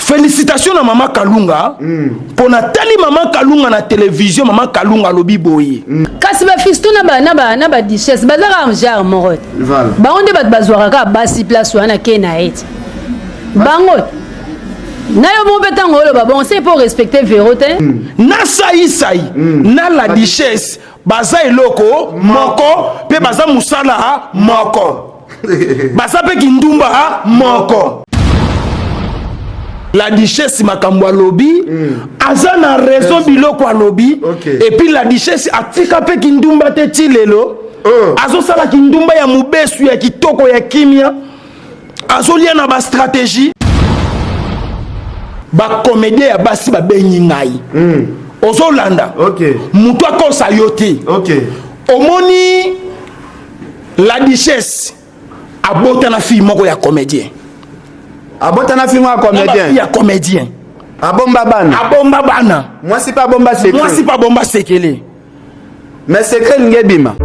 Félicitations à Maman Kalunga. Pour Nathalie Maman Kalunga na télévision, Maman Kalunga lobi boye. Kasi ba fisto na ba dichesse bazara genre morot. Ba onde ba bazwaka basi place wana kena et. Bango. Na yo mo betango lo ba bon c'est pour respecter Véroté. Na saï na la dichesse baza eloko moko pe baza musala moko. Baza pe kindumba moko. La duchesse makambo lobby aza na raison biloko lobby et puis la duchesse atika pe kindumba te tilelo azo sala kindumba ya mubesu ya kitoko ya kimia azo lia na ba stratégie ba comédien ya basi ba benyi ngai ozo landa mutu akosa yote omoni la duchesse abota na fille moko ya comédien. Abota na film à comédien. Il y a comédien. Abomba bana. Abomba bana. Moi c'est pas bomba secret. Moi c'est pas bomba sekele. Mais secret ngebima.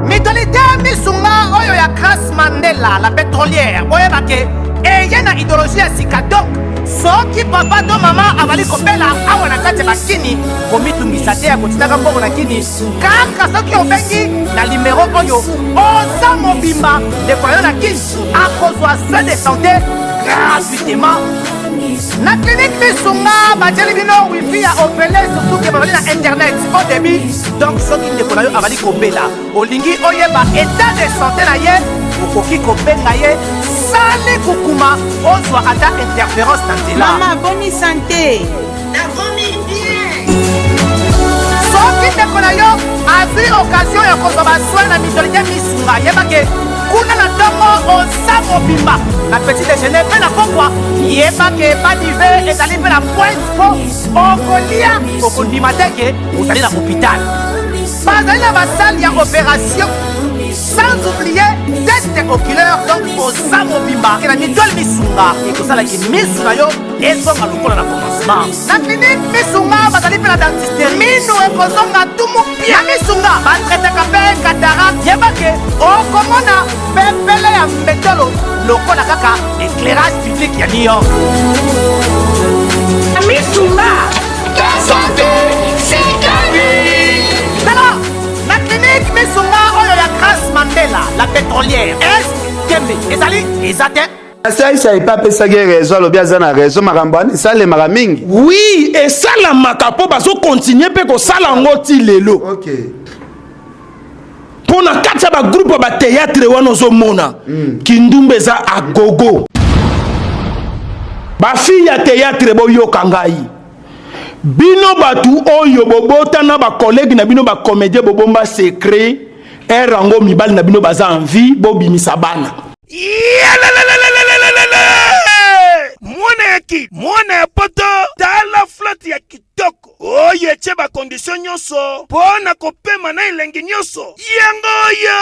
Mentalité misunga oyo ya Grace Mandela la pétrolière. Oye bake et yena idéologie ya sika donc soki papa to mama avali kopela awa na kati bakini komitungisa te ya kotinaka mbongo na kini kaka soki obengi na numéro oyo oza mobimba ndeko yo na kini akozwa soin de santé gratuitement na clinique misunga batieli bino wifi ya opele surtout ke bazali na internet au début donc soki ndeko na yo avali kopela olingi oyeba état de santé na ye okoki kobenga ye sali kukuma ozwa ata interférence na nzela. Maman, bonne santé. Nakomi bien. Soki ndeko na yo azwi occasion ya kozwa basoi na mitolite misunga yebake kuna na ntongo oza mobimba na petit déjeuner mpe na pokwa yebake badive ezali mpe na pointe po okolia okondima te ke ozali na hôpital bazali na basale ya opération sans oublier test oculaire donc oza mobimba ke na mitole misunga ekosalaki misu na yo ezonga lokola na commencement na clinique misunga bazali mpe na dentiste minu ekozonga tumu pia na misunga batretaka mpe cataracte yebake okomona pepele ya mbetolo lokola kaka éclairage public ya New York na misunga ta santé c'est ta vie. Alors la clinique misunga oyo ya Grace Mandela la pétrolière est kembe ezali ezate Ça n'est pas pesage raison, le bien zana raison, marambane, ça les maramingi. Oui, et ça la makapo baso continuer pe ko sala ngoti lelo. OK. Pour na katsa ba groupe ba théâtre wana zo mona. Kindumbe za agogo. Ba fille ya théâtre bo yo kangai. Bino batu oyo bobota na ba collègue na bino ba comédien bobomba secret. Erango mibali na bino baza en vie bo bimisa bana. Mwana ya poto tala flotte ya kitoko oye che ba condition nyonso pona kopema na elengi nyonso yangoyo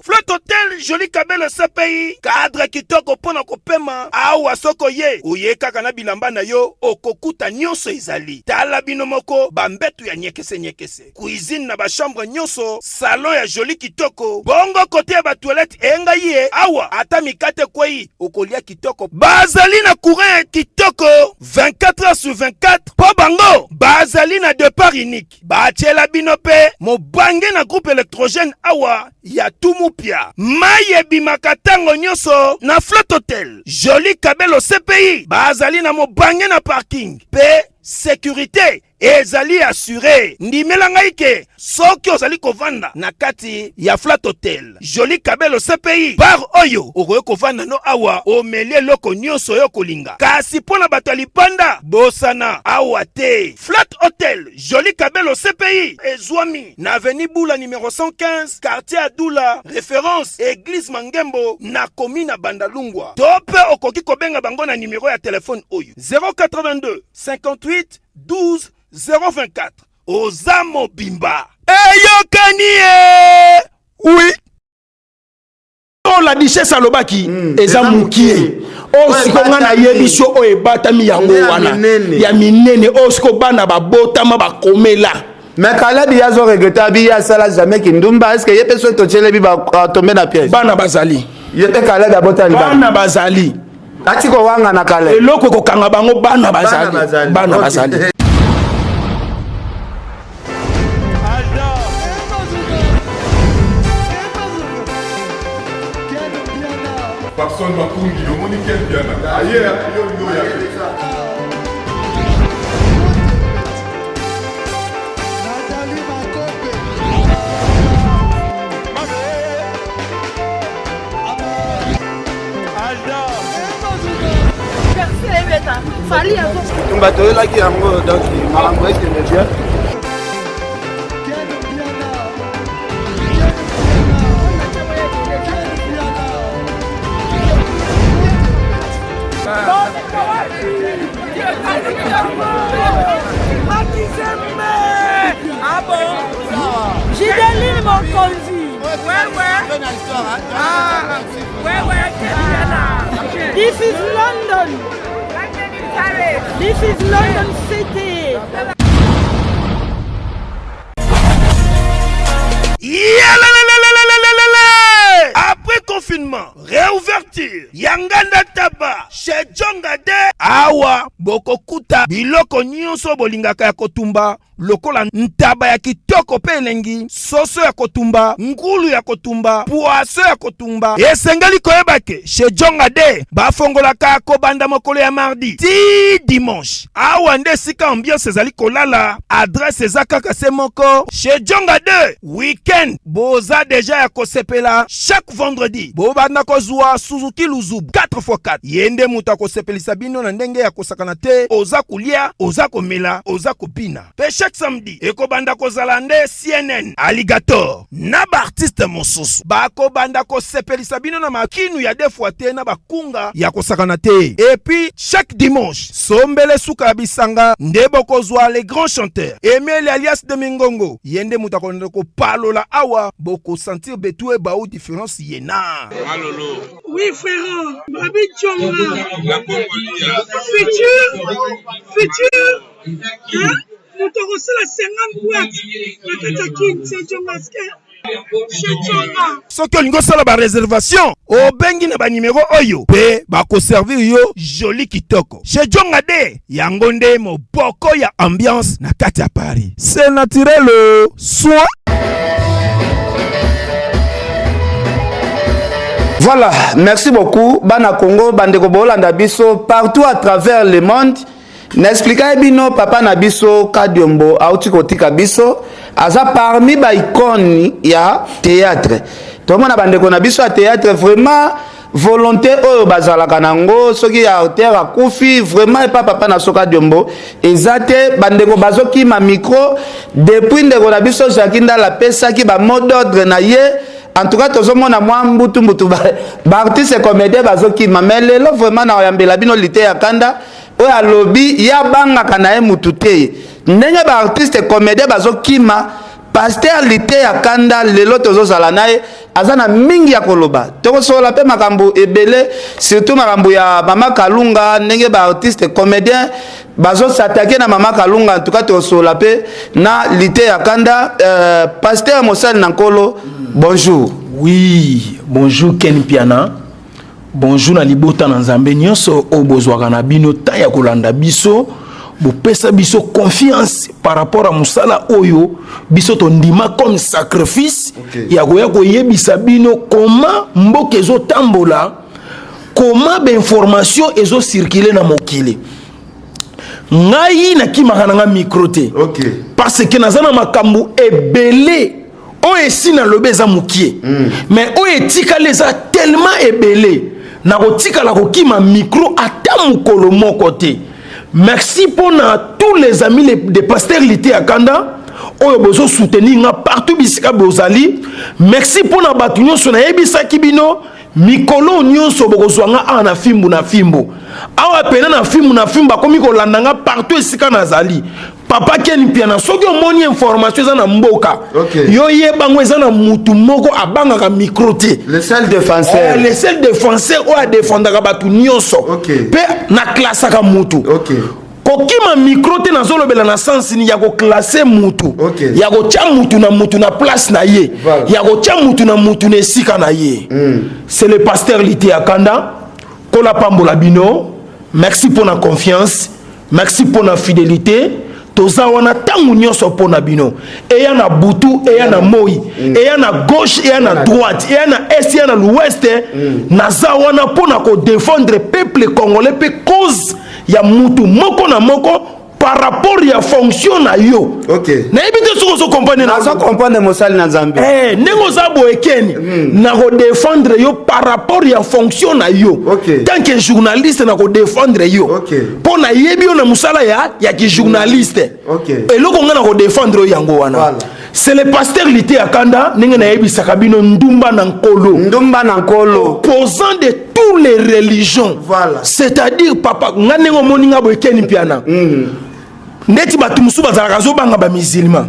flotte hotel joli kabelo CPI cadre kitoko pona kopema awa soko ye oye kaka na bilamba na yo okokuta nyonso ezali tala bino moko bambetu ya nyekese cuisine na ba chambre nyonso salon ya joli kitoko bongo kote ya ba toilette enga ye awa ata mikate kwei okolia kitoko bazali na courant kitoko 24 heures sur 24 po bango bazali na départ unique batiela bino pe mobange na groupe électrogène awa ya tumupia maye bimaka tango nyonso na flotte hotel joli kabelo CPI bazali na mobange na parking pe sécurité ezali assuré ndimela ngai ke soki ozali kovanda na kati ya flat hotel joli kabelo CPI bar oyo okoye kovanda no awa omelie loko nyonso yo kolinga kasi mpona bato alipanda bosana awa te flat hotel joli kabelo CPI ezwami na avenue Bula numéro 115 quartier Adula référence église Mangembo na commune Bandalungwa tope okoki kobenga bango na numéro ya téléphone oyo 082 58 12 024 Ozamo Bimba Eyokanie. Oui. Oh la duchesse alobaki ezamukie. O sikonga na yebiso o ebatami yango wana. Ya minene o siko bana babotama bakomela. Mais Caleb y a zo regretté biya sala jamais kindumba est-ce que yé personne to tchele bi ba tomber na piège. Bana bazali. Yé Caleb abota ni bana bazali. atiko wanga na kale eloko kokanga bango bana bazali Personne m'a conduit, le monde est bien. Ailleurs, bato elaki yango donc makambo ekende bien. Ah bon? Gideline Mokonzi. This is London. This is London City. Après confinement, réouverture, Yanganda Taba, chez Djongade, Awa, Bokokuta, Biloko Nyonso Bolingaka ya Kotumba, lokola ntaba ya kitoko pe elengi, soso ya kotumba, ngulu ya kotumba, poaso ya kotumba. Esengali koyebake, chez Djongade, bafongolaka kobanda mokolo ya mardi, ti dimanche. Awa nde sika ambiance ezali kolala, adresse ezaka se moko, chez Djongade, weekend, boza deja ya kosepela, chaque vendredi, bobanda kozwa Suzuki Luzubu, 4x4. Yende muta kosepelisa bino na ndenge ya kosakana te, oza kulia, oza komela, oza kopina. Pe chaque samedi, ekobanda kozala nde CNN, Alligator, na ba artiste mosusu. Bako banda kosepelisa bino na makinu ya defwa te na bakunga ya kosakana te. Et puis, chaque dimanche, sombele suka bisanga, nde bokozwa les grands chanteurs. Emile alias de Mingongo, yende muta konde ko palola awa, boko sentir betue ba ou différence yena. Malolo. Oui, frère. Babi Djonga. La Congolia. Futur. Hein? Nous te reçons la 50 boîtes. La Katakin, c'est Djongaske. Soki olingo sala ba réservation, obengi na ba numéro oyo pe ba ko servir yo joli kitoko. Chez Djongade, yango nde moboko ya ambiance na kati ya Paris. C'est naturel, soit. Voilà, merci beaucoup. Bana Congo, Bandeko Bolanda biso partout à travers le monde. N'expliquez bino papa na biso Kadiombo auti kotika biso aza parmi ba icône ya théâtre. Tout le monde bandeko na biso à théâtre vraiment volonté oyo bazalaka nango soki ya auteur akufi vraiment pas papa na soka Kadiombo ezate bandeko bazoki ma micro depuis ndeko na biso Jakinda la pesa ki ba mot d'ordre na ye. En tout cas, tout le monde a moins mbutu artiste et comédien bazoki mamele lo vraiment na yambela bino lité ya kanda o ya lobby ya banga kana e mutute ndenge ba artiste et comédien bazoki ma pasteur lité ya kanda lelo tozo zala nae azana mingi ya koloba toko sola pe makambo ebele surtout makambo ya Mama Kalunga ndenge ba artiste et comédien bazo s'attaquer na Mama Kalunga en tout cas to sola pe na lité ya kanda pasteur Mosel Nankolo. Bonjour. Oui, bonjour Ken Piana. Bonjour na libota na Nzambe nyonso obozwaka na bino ta ya kolanda biso. Bopesa biso confiance par rapport à musala oyo biso to ndima comme sacrifice. Ya koya koyebisa bino comment mboka ezo tambola, comment ba information ezo circuler na mokili. Ngai na kimaka na micro te. Parce que nazana makambu ebele o esi na lobe za mukie mais o etika leza tellement ebele na kotika la kokima micro ata mukolo moko te. Merci pour tous les amis de pasteur Lité Akanda oyo bozo soutenir nga partout bisika bozali. Merci pour na batu nyonso na yebisa kibino mikolo nyonso bokozwanga ana fimbu na fimbu awa pena na fimbu akomi kolandanga partout esika nazali. Papa Ken Piana soki omoni information za na mboka yo yebango eza na mutu moko abangaka micro te le seul défenseur le seul défenseur o a défendaka batu nyonso pe na klasaka mutu kokima micro te na zolobela na sens ni ya ko classer mutu ya ko tia mutu na place na ye ya ko tia mutu na esika na ye. C'est le pasteur Lité Akanda ko Kola Pambola Bino, merci pour la confiance, merci pour la fidélité. Toza wana tangu nyonso pona bino. Et yana Boutou, et yana Moi, et yana gauche, et yana droite, et yana est, et yana l'ouest. Naza wana pona ko défendre peuple congolais pe cause ya mutu moko na moko par rapport à fonction na yo. OK. Na ebite soko so comprendre na so comprendre mosali na Nzambe. Nengo za boekeni na ko défendre yo par rapport à fonction na yo. Tant que journaliste na ko défendre yo. Pour na yebi yo na musala ya ki journaliste. Et loko nga na ko défendre yo yango wana. C'est le pasteur Lité Akanda nenge na yebi sakabino ndumba na nkolo. Ndumba na nkolo. Opposant de toutes les religions. Voilà. C'est-à-dire papa nga nengo moninga boekeni piana. Neti batu musu bazalaka azobanga ba musulman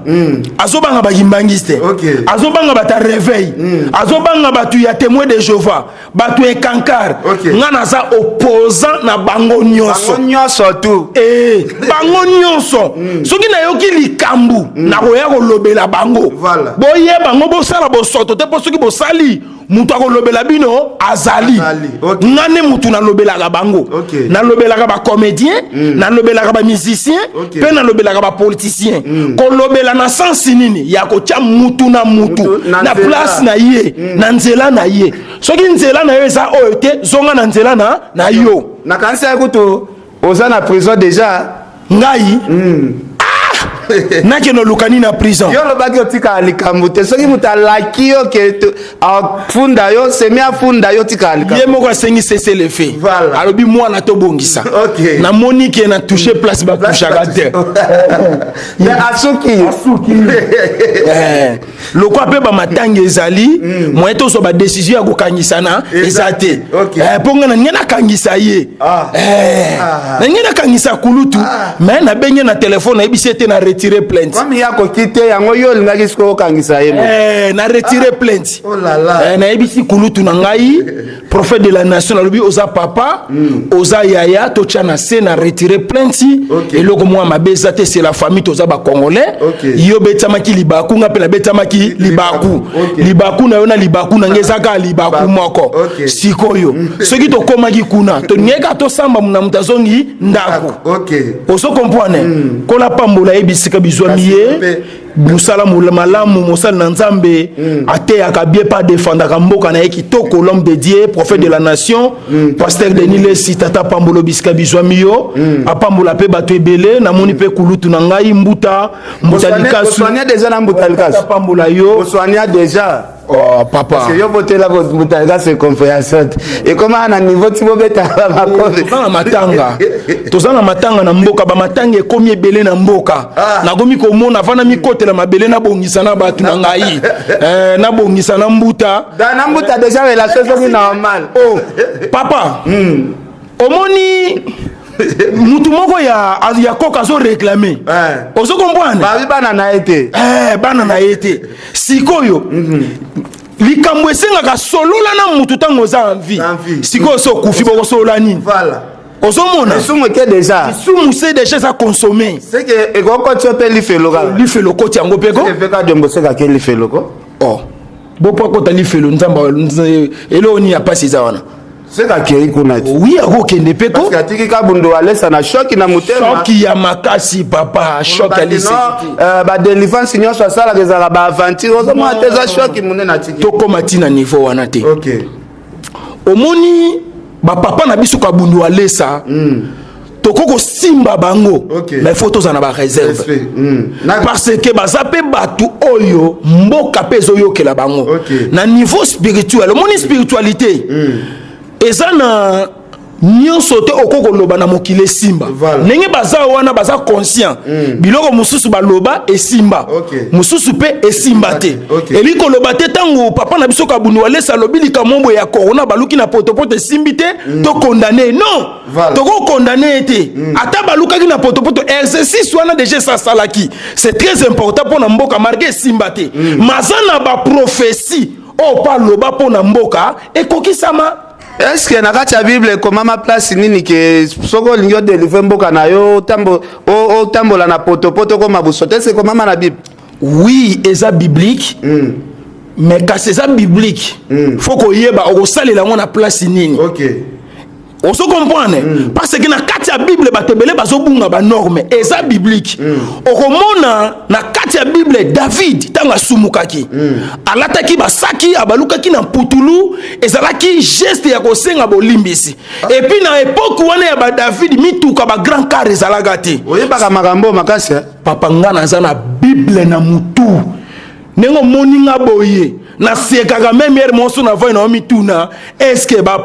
azobanga ba yimbangiste azobanga bata réveil azobanga batu ya témoin de Jéhovah batu ekankar ngana za opposant na bango nyonso tout bango nyonso soki na yoki likambu na koya kolobela bango boye bango bosala bosoto te po soki bosali mutu akolobela bino azali ngane mutu nalobelaka bango nalobelaka ba comédien nalobelaka ba musicien pe nalobelaka ba politicien kolobela na sens nini ya kotia mutu na mutu na place na ye na nzela na ye soki nzela na yo eza oyo te zonga na nzela na yo na kanisa ya kutu oza na prison déjà ngai nake no lukani na prison yo lobaki otika likambo te soki mutu alaki yo ke afunda yo semi afunda yo tika likambo ye moko asengi cesser le fait alobi mwana tobongisa na moni ke na toucher place ba touchaka te mais asuki loko ape ba matanga ezali moyen to so ba décision ya kokangisa na ezate ponga na ngena kangisa ye na ngena kangisa kulutu mais na benye na téléphone na ebisete na retirer plainte comme ya ko kite yango yo lingaki siko kangisa ye na retirer plainte oh là là na ebisi kulutu na ngai prophète de la nation alobi oza papa oza yaya to tchana se na retirer plainte et loko moi mabeza te c'est la famille toza ba congolais yo betamaki libaku nga pe la betamaki libaku na yo na libaku na ngezaka libaku moko sikoyo soki to komaki kuna to ngeka to samba muna mutazongi ndako oso comprendre kola pambola ebisika bizwamiye musala malamu musala na nzambe ate akabie pas défendre kamboka na kitoko l'homme de Dieu prophète de la nation pasteur Denis Lesi tata pambolo bisika bizwamiyo apambola pe bato ebele na moni pe kulutu na ngai mbuta likasu soigner déjà na mbuta likasu pambola yo soigner déjà oh papa parce que yo boté la mbuta likasu c'est confiance et comment à niveau tibo beta ma cause na matanga tozana matanga na mboka ba matanga ekomi ebele na mboka na gomi ko mona fana mikote la mabele na bongisa na batu na ngai na bongisa na mbuta na mbuta déjà la chose est normale oh papa omoni mutu moko ya koka zo réclamer ozo comprendre bana na été bana na été sikoyo likambo esengaka solola na mutu tango za envie sikoyo so kufi boko solola nini voilà ozomona isumu ke déjà isumu c'est déjà ça consommer c'est que ekoko tsope lifelo koti yango peko efeka dombo seka ke lifelo ko oh bopo kota lifelo nzamba elo ni apasi za wana seka ke ikuna oui akokende peko parce que atiki ka bundo alesa na choc na mutema choc ya makasi papa choc ya liseki ba délivrance nyonso sala kezala ba aventure ozomona teza choc munene atiki to koma tina niveau wana te OK omoni ba papa na biso ka bundu alesa toko simba bango mais faut tozana ba réserve parce que bazape batu oyo mboka pezo yokela bango na niveau spirituel moni spiritualité ezana nyonso te okokoloba na mokile simba ndenge baza wana baza conscient biloko mususu baloba esimba mususu pe esimba te elikoloba te tango papa na biso kabunu alesa lobi likamombo ya corona baluki na potopoto esimbi te to condamner non toko condamner te ata balukaki na potopoto exercice wana déjà ça salaki c'est très important pour na mboka marqué esimba te mazana ba prophétie o pa loba po na mboka ekokisama. Est-ce que na kati ya Bible koma ma place nini ke soko lingo délivrer mboka na yo o tambola na potopoto ko mabusote c'est koma na Bible? Oui, eza biblique. Mais quand c'est ça biblique, faut ko yeba o salela ngona place nini. OK. On se comprend, parce que na katia Bible batebele bazobunga ba norme et ça biblique. Okomona na katia Bible David tanga sumukaki. Alataki basaki abalukaki na putulu ezalaki geste ya kosenga bolimbisi. Et puis na époque wana ya ba David mituka ba grand car ezalagati. Oyebaka makambo makasi. Papa ngana zana Bible na mutu. Nengo moninga boye. Na sekaka même hier monso na voix na mituna est-ce que ba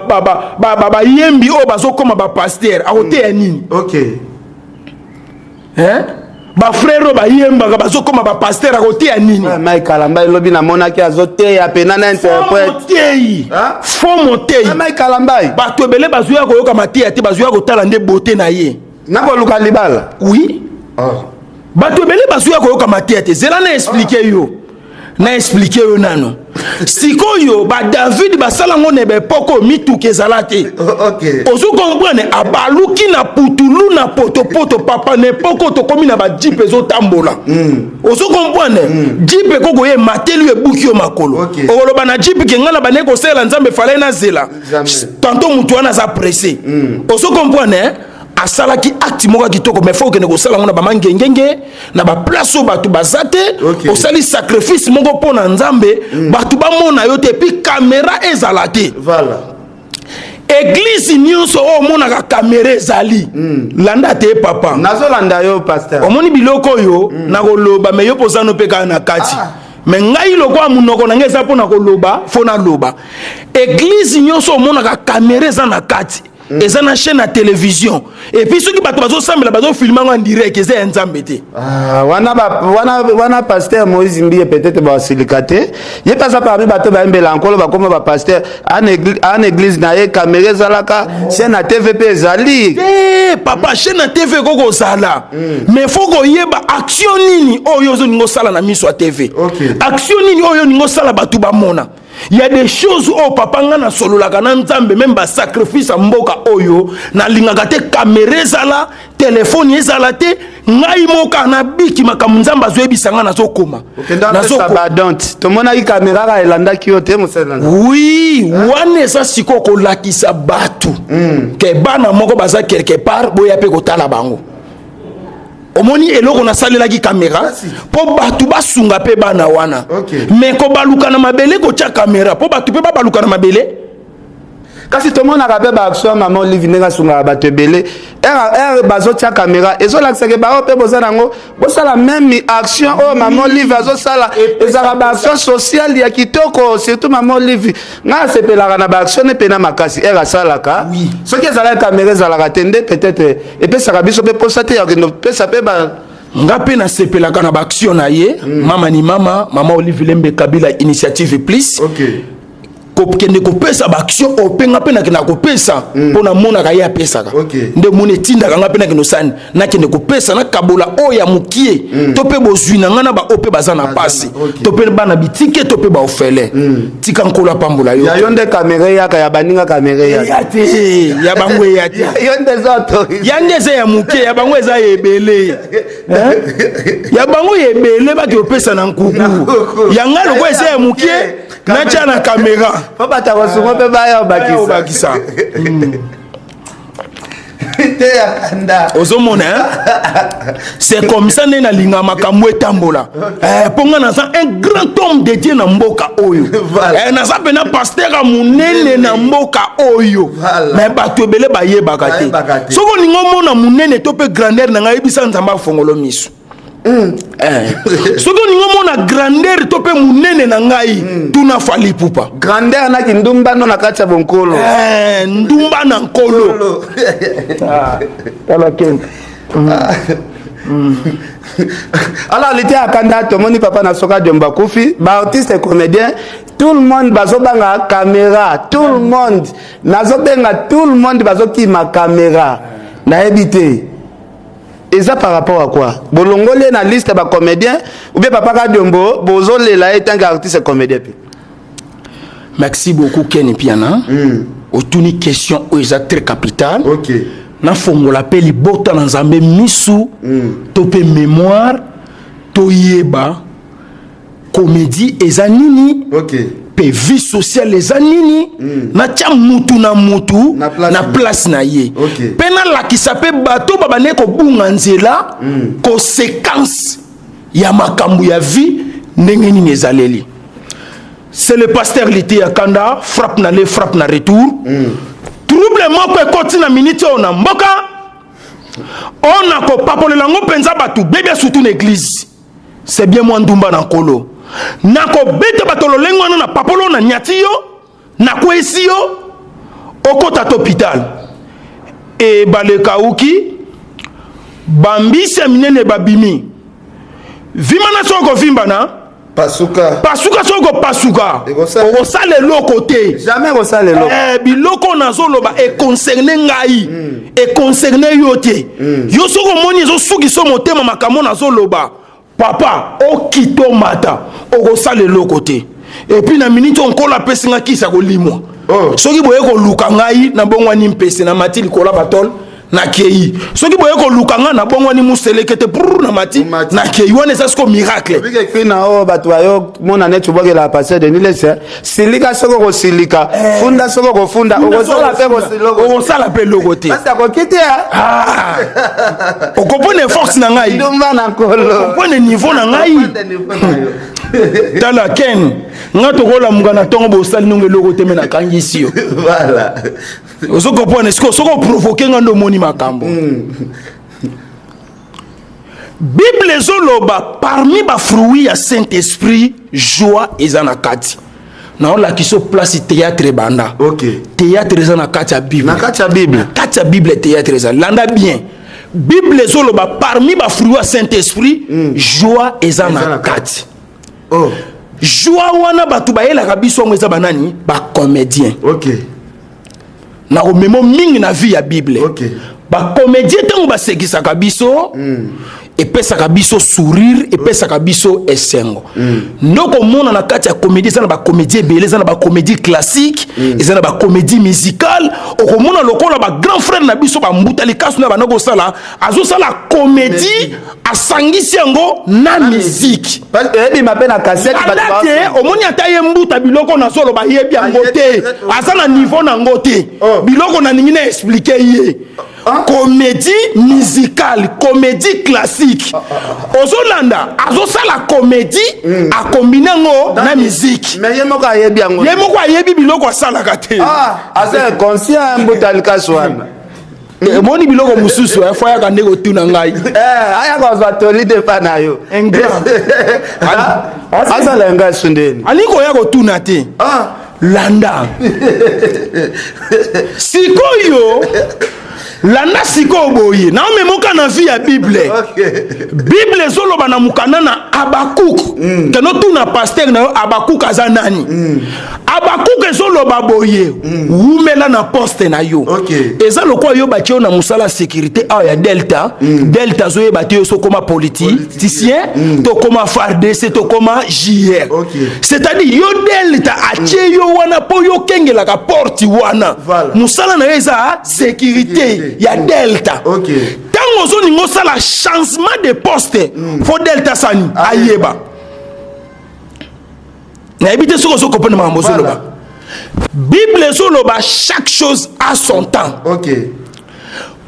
yembi o bazo koma ba pasteur a ote ya nini? OK. Hein? Ba frère ba yemba bazo koma ba pasteur a ote ya nini? Mai Kalamba lobi na monaki azote ya pena na interprète. Fo motei. Mai Kalamba. Ba to belé bazo ya koyoka matia te bazo ya kotala nde beauté na ye. Na ko luka libala. Oui. Ba to belé bazo ya koyoka matia te. Zela na expliquer yo. Na expliquer yo nano. Sikoyo ba David ba salango ne be poko mituke zalate. OK. Ozo comprendre abaluki na putulu na poto papa ne poko to komi na ba jeep ezo tambola. Ozo comprendre jeep koko ye matelu e bukio makolo. Oloba na jeep ke ngala ba ne ko sela nzambe fale na zela. Tantôt mutu wana za pressé. Ozo comprendre asalaki acte moka kitoko mais faut que ne ko sala ngona ba mangengenge na ba place o batu bazate osali sacrifice moko pona nzambe batu ba mona yo te puis caméra ezalate. Voilà. Église nyonso o mona ka caméra ezali. Landa te papa. Nazo landa yo pasteur. Omoni biloko yo na koloba mais yo posano pe ka na kati. Mais ngai loko amunoko na ngeza pona koloba fona loba. Église nyonso o mona ka caméra za na kati. Et ça na chaîne à télévision et puis ceux qui bato bazo sambela bazo filmer en direct c'est nzambe te wana pasteur Moïse Mbiye peut-être ba silikate ye pasa parmi bato ba mbela encore ba comme ba pasteur en église na ye caméra zalaka chaîne à TVP ezali papa chaîne à TV koko sala mais faut ko yeba action nini oyo zo ningo sala na miso à TV action nini oyo ningo sala batu ba mona. Il y a des choses au papa ngana solo la kana nzambe même ba sacrifice mboka oyo na lingaka te caméra zala téléphone ezala te ngai moka na biki makamnzamba zo ebisanga na zo koma na zo sabadante to mona ki caméra ka elanda ki yo te musela. Oui wane sa siko ko lakisa batu ke bana moko baza quelque part boya pe ko tala bango. Omoni eloko na salela ki caméra po batu basunga pe bana wana mais ko baluka na mabele ko tia caméra po batu pe baluka na mabele kasi to mona ka pe ba action maman Olivier nga sunga batu belé bazo tia caméra ezo lakisa ke ba pe bozana ngo bosala même action oh maman Olivier azo sala ezaka ba action sociale ya kitoko surtout maman Olivier nga sepelaka na ba action pe na makasi salaka soki ezala caméra ezalaka tende peut-être et pe saka biso pe posate ya kendo pe sa pe ba nga pe na sepelaka na ba action na ye mama ni mama Olivier Lembe Kabila initiative plus kende kopesa ba action openga pe na kena kopesa pona mona ka ya pesa ka nde mone tinda ka nga pe na keno sani na kende kopesa na kabola oya mukie to pe bozwina ngana ba ope bazana pasi to pe bana bitike to pe ba ofele tika nkola pambola yo ya yonde kamera ya ka ya baninga kamera ya te ya bangwe ya te yonde zoto yande ze ya mukie ya bangwe za yebele ya bangwe yebele ba ke opesa na nkuku ya ngalo ko ese ya mukie na chana kamera papa ta wasungo pe baya bakisa ozomona c'est comme ça na linga makamwe tambola ponga na un grand homme de Dieu na mboka oyo na za pena pasteur a munene na mboka oyo mais bato ebele baye bakate soko ningo mona munene to pe grandeur na ngai bisa nzamba fongolo miso soko ningo mona grandeur to pe munene na ngai tuna fali pupa grandeur na kindumba no na kati ya bonkolo ndumba na nkolo tala ken alors l'été à Kanda tomoni papa na soka Diomba Kufi ba artiste et comédien tout le monde bazo banga caméra tout le monde nazo benga tout le monde bazo ki ma caméra na habité. Et ça par rapport à quoi? Bolongole na liste ba comédien ou bien papa Diombo bozo lela étant artiste et comédien. Merci beaucoup Ken Piana. Autour question où est très capital. OK. Na fongo l'appelle bota na nzambe misu topé mémoire toyeba comédie ezanini. OK. pe vie sociale eza nini natia mutu na mutu na place na ye pe nalakisa pe bato babane kobunga nzela conséquence ya makambo ya vie ndenge nini ezaleli. C'est le pasteur Liti Akanda, frappe na le, frappe na retour. Trouble moko ekoti na minute on mboka. On a ko papole lango penza batu bébé surtout l'église. C'est bien moi ndumba na kolo. Na ko bete batolo lengo na papolo na nyati yo, na kwesi yo okota hôpital. E baleka uki bambi seminene babimi. Vimana soko vimbana Pasuka soko pasuka o sale lokote jamais o sale loko biloko nazoloba e concerné ngai e concerné yote yo soko moni zo suki so motema makamo nazoloba papa o kito mata o sale lokote et puis na minute on kola pesinga kisa ko limwa soki boye ko luka ngai na bongwani mpese na matili kola batol na kei soki boye ko lukanga na bongo ni muselekete pour na mati na kei wana ça c'est miracle bige kwina o batu ayo mona netu boge la passer de nilese silika soko ko silika funda soko ko funda o sala pe ko siloko o sala pe logote parce ko kite o kopone force na ngai ndumba na kolo kopone niveau na ngai tala ken ngato kola mungana tongo bo sali nunge logote mena kangisi yo voilà ozo kopone soko provoquer ngando moni makambo Bible zoloba parmi ba fruits ya Saint-Esprit joie ezana kati na on la kiso place théâtre banda théâtre ezana kati ya Bible na kati ya Bible kati ya Bible théâtre ezana landa bien Bible zoloba parmi ba fruits ya Saint-Esprit joie ezana kati joie wana batu bayela kabiso ngeza banani ba comédien na omemo mingi na vie ya Bible ba comédien tango ba sekisaka biso epesaka biso sourire epesaka biso esengo ndoko mona na kati ya comédie ezana ba comédie ebele ezana ba comédie classique ezana ba comédie musicale okomona lokola ba grand frère na biso ba mbutali kasu na banoko sala azosala comédie asangisi yango na musique ebi mabe na cassette bato omoni ata ye mbuta biloko na solo ba yebi yango te asa na niveau na ngo te biloko na ningi na expliquer ye comédie musicale comédie classique ozolanda azosala comédie a combiner ngo na musique mais yemoko ayebi yango yemoko ayebi biloko asalaka te asa conscient mbutali kaswana moni biloko mususu fo ya kande ko tuna ngai aya ko za tolide pa na yo asa lenga sundeni ani ko ya ko tuna te landa sikoyo landa siko boye na memoka na vie ya Bible Bible zoloba na mukana na Abakuk keno tuna pasteur na Abakuk aza nani Abakuk zoloba boye umela na poste na yo eza lokwa yo batio na musala sécurité ya Delta Delta zo yeba te so koma politicien to koma FARDC to koma JR c'est-à-dire yo Delta atie yo wana po yo kengela ka porte wana musala na eza sécurité ya Delta quand on zone ngo sala changement de poste fo Delta sani ayeba na ebite soko soko pona mambo zoloba Bible zoloba chaque chose a son temps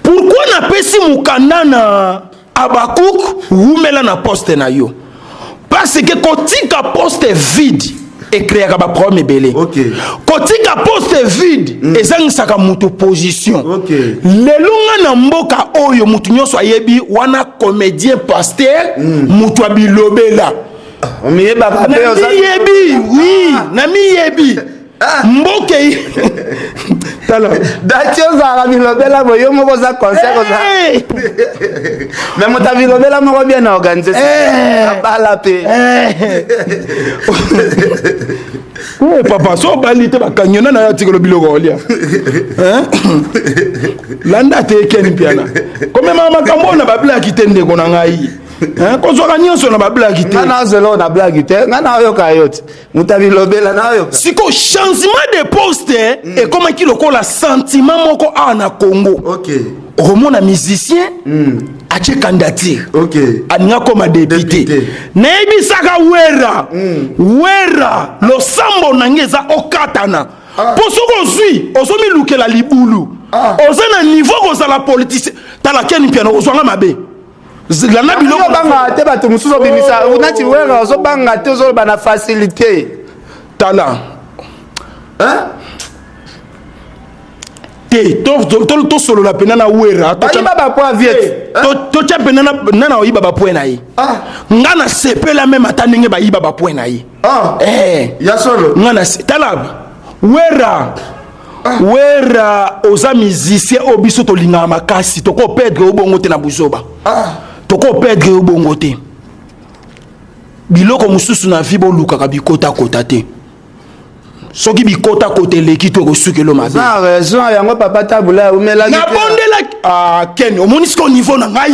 pourquoi na pesi mukanda na Abakuk umela na poste na yo parce que kotika poste vide ekreaka ba problème belé kotika poste vide ezangisaka mutu position lelunga na mboka oyo mutu nyoso ayebi wana comédien pasteur mutu abilobela omiyeba ba pe ozayebi oui na miyebi mboke tala datio za bilobela boyo moko za concert za mais muta bilobela moko bien organisé bala pe papa so balite bakanyona na yatikolo biloko olia landa te keni piana comme mama kambona ba black tende kona ngai kozwaka nyonso na ba black te ngana zelo na black te ngana yo kayote mutabi lobela na yo siko changement de poste et comme ki lokola sentiment moko na Congo romona musicien atie candidature. OK. Aninga comme député. Nayebi saka wera. Wera lo sambo nangeza okatana. Pour ce qu'on suit, osomi lukela libulu. Osana niveau ko la politique. Tala ken piano osanga mabe. La nabilo banga te bato musuzo bimisa. Unati wera ozo banga te ozo bana facilité. Tala. Hein? To solo la pena na wera to baba po viet to cha pena na oyiba ba point na yi ngana sepela même atandenge ba yiba ba point na yi ya solo ngana talab wera wera oza musicien obiso to linga makasi to ko perdre obongo te na buzoba to ko perdre obongo te biloko mususu na vie bo luka ka bikota kota te soki bikota kote leki to kosukelo mabe na raison yango papa tabula umela na bondela ken omoni sko niveau na ngai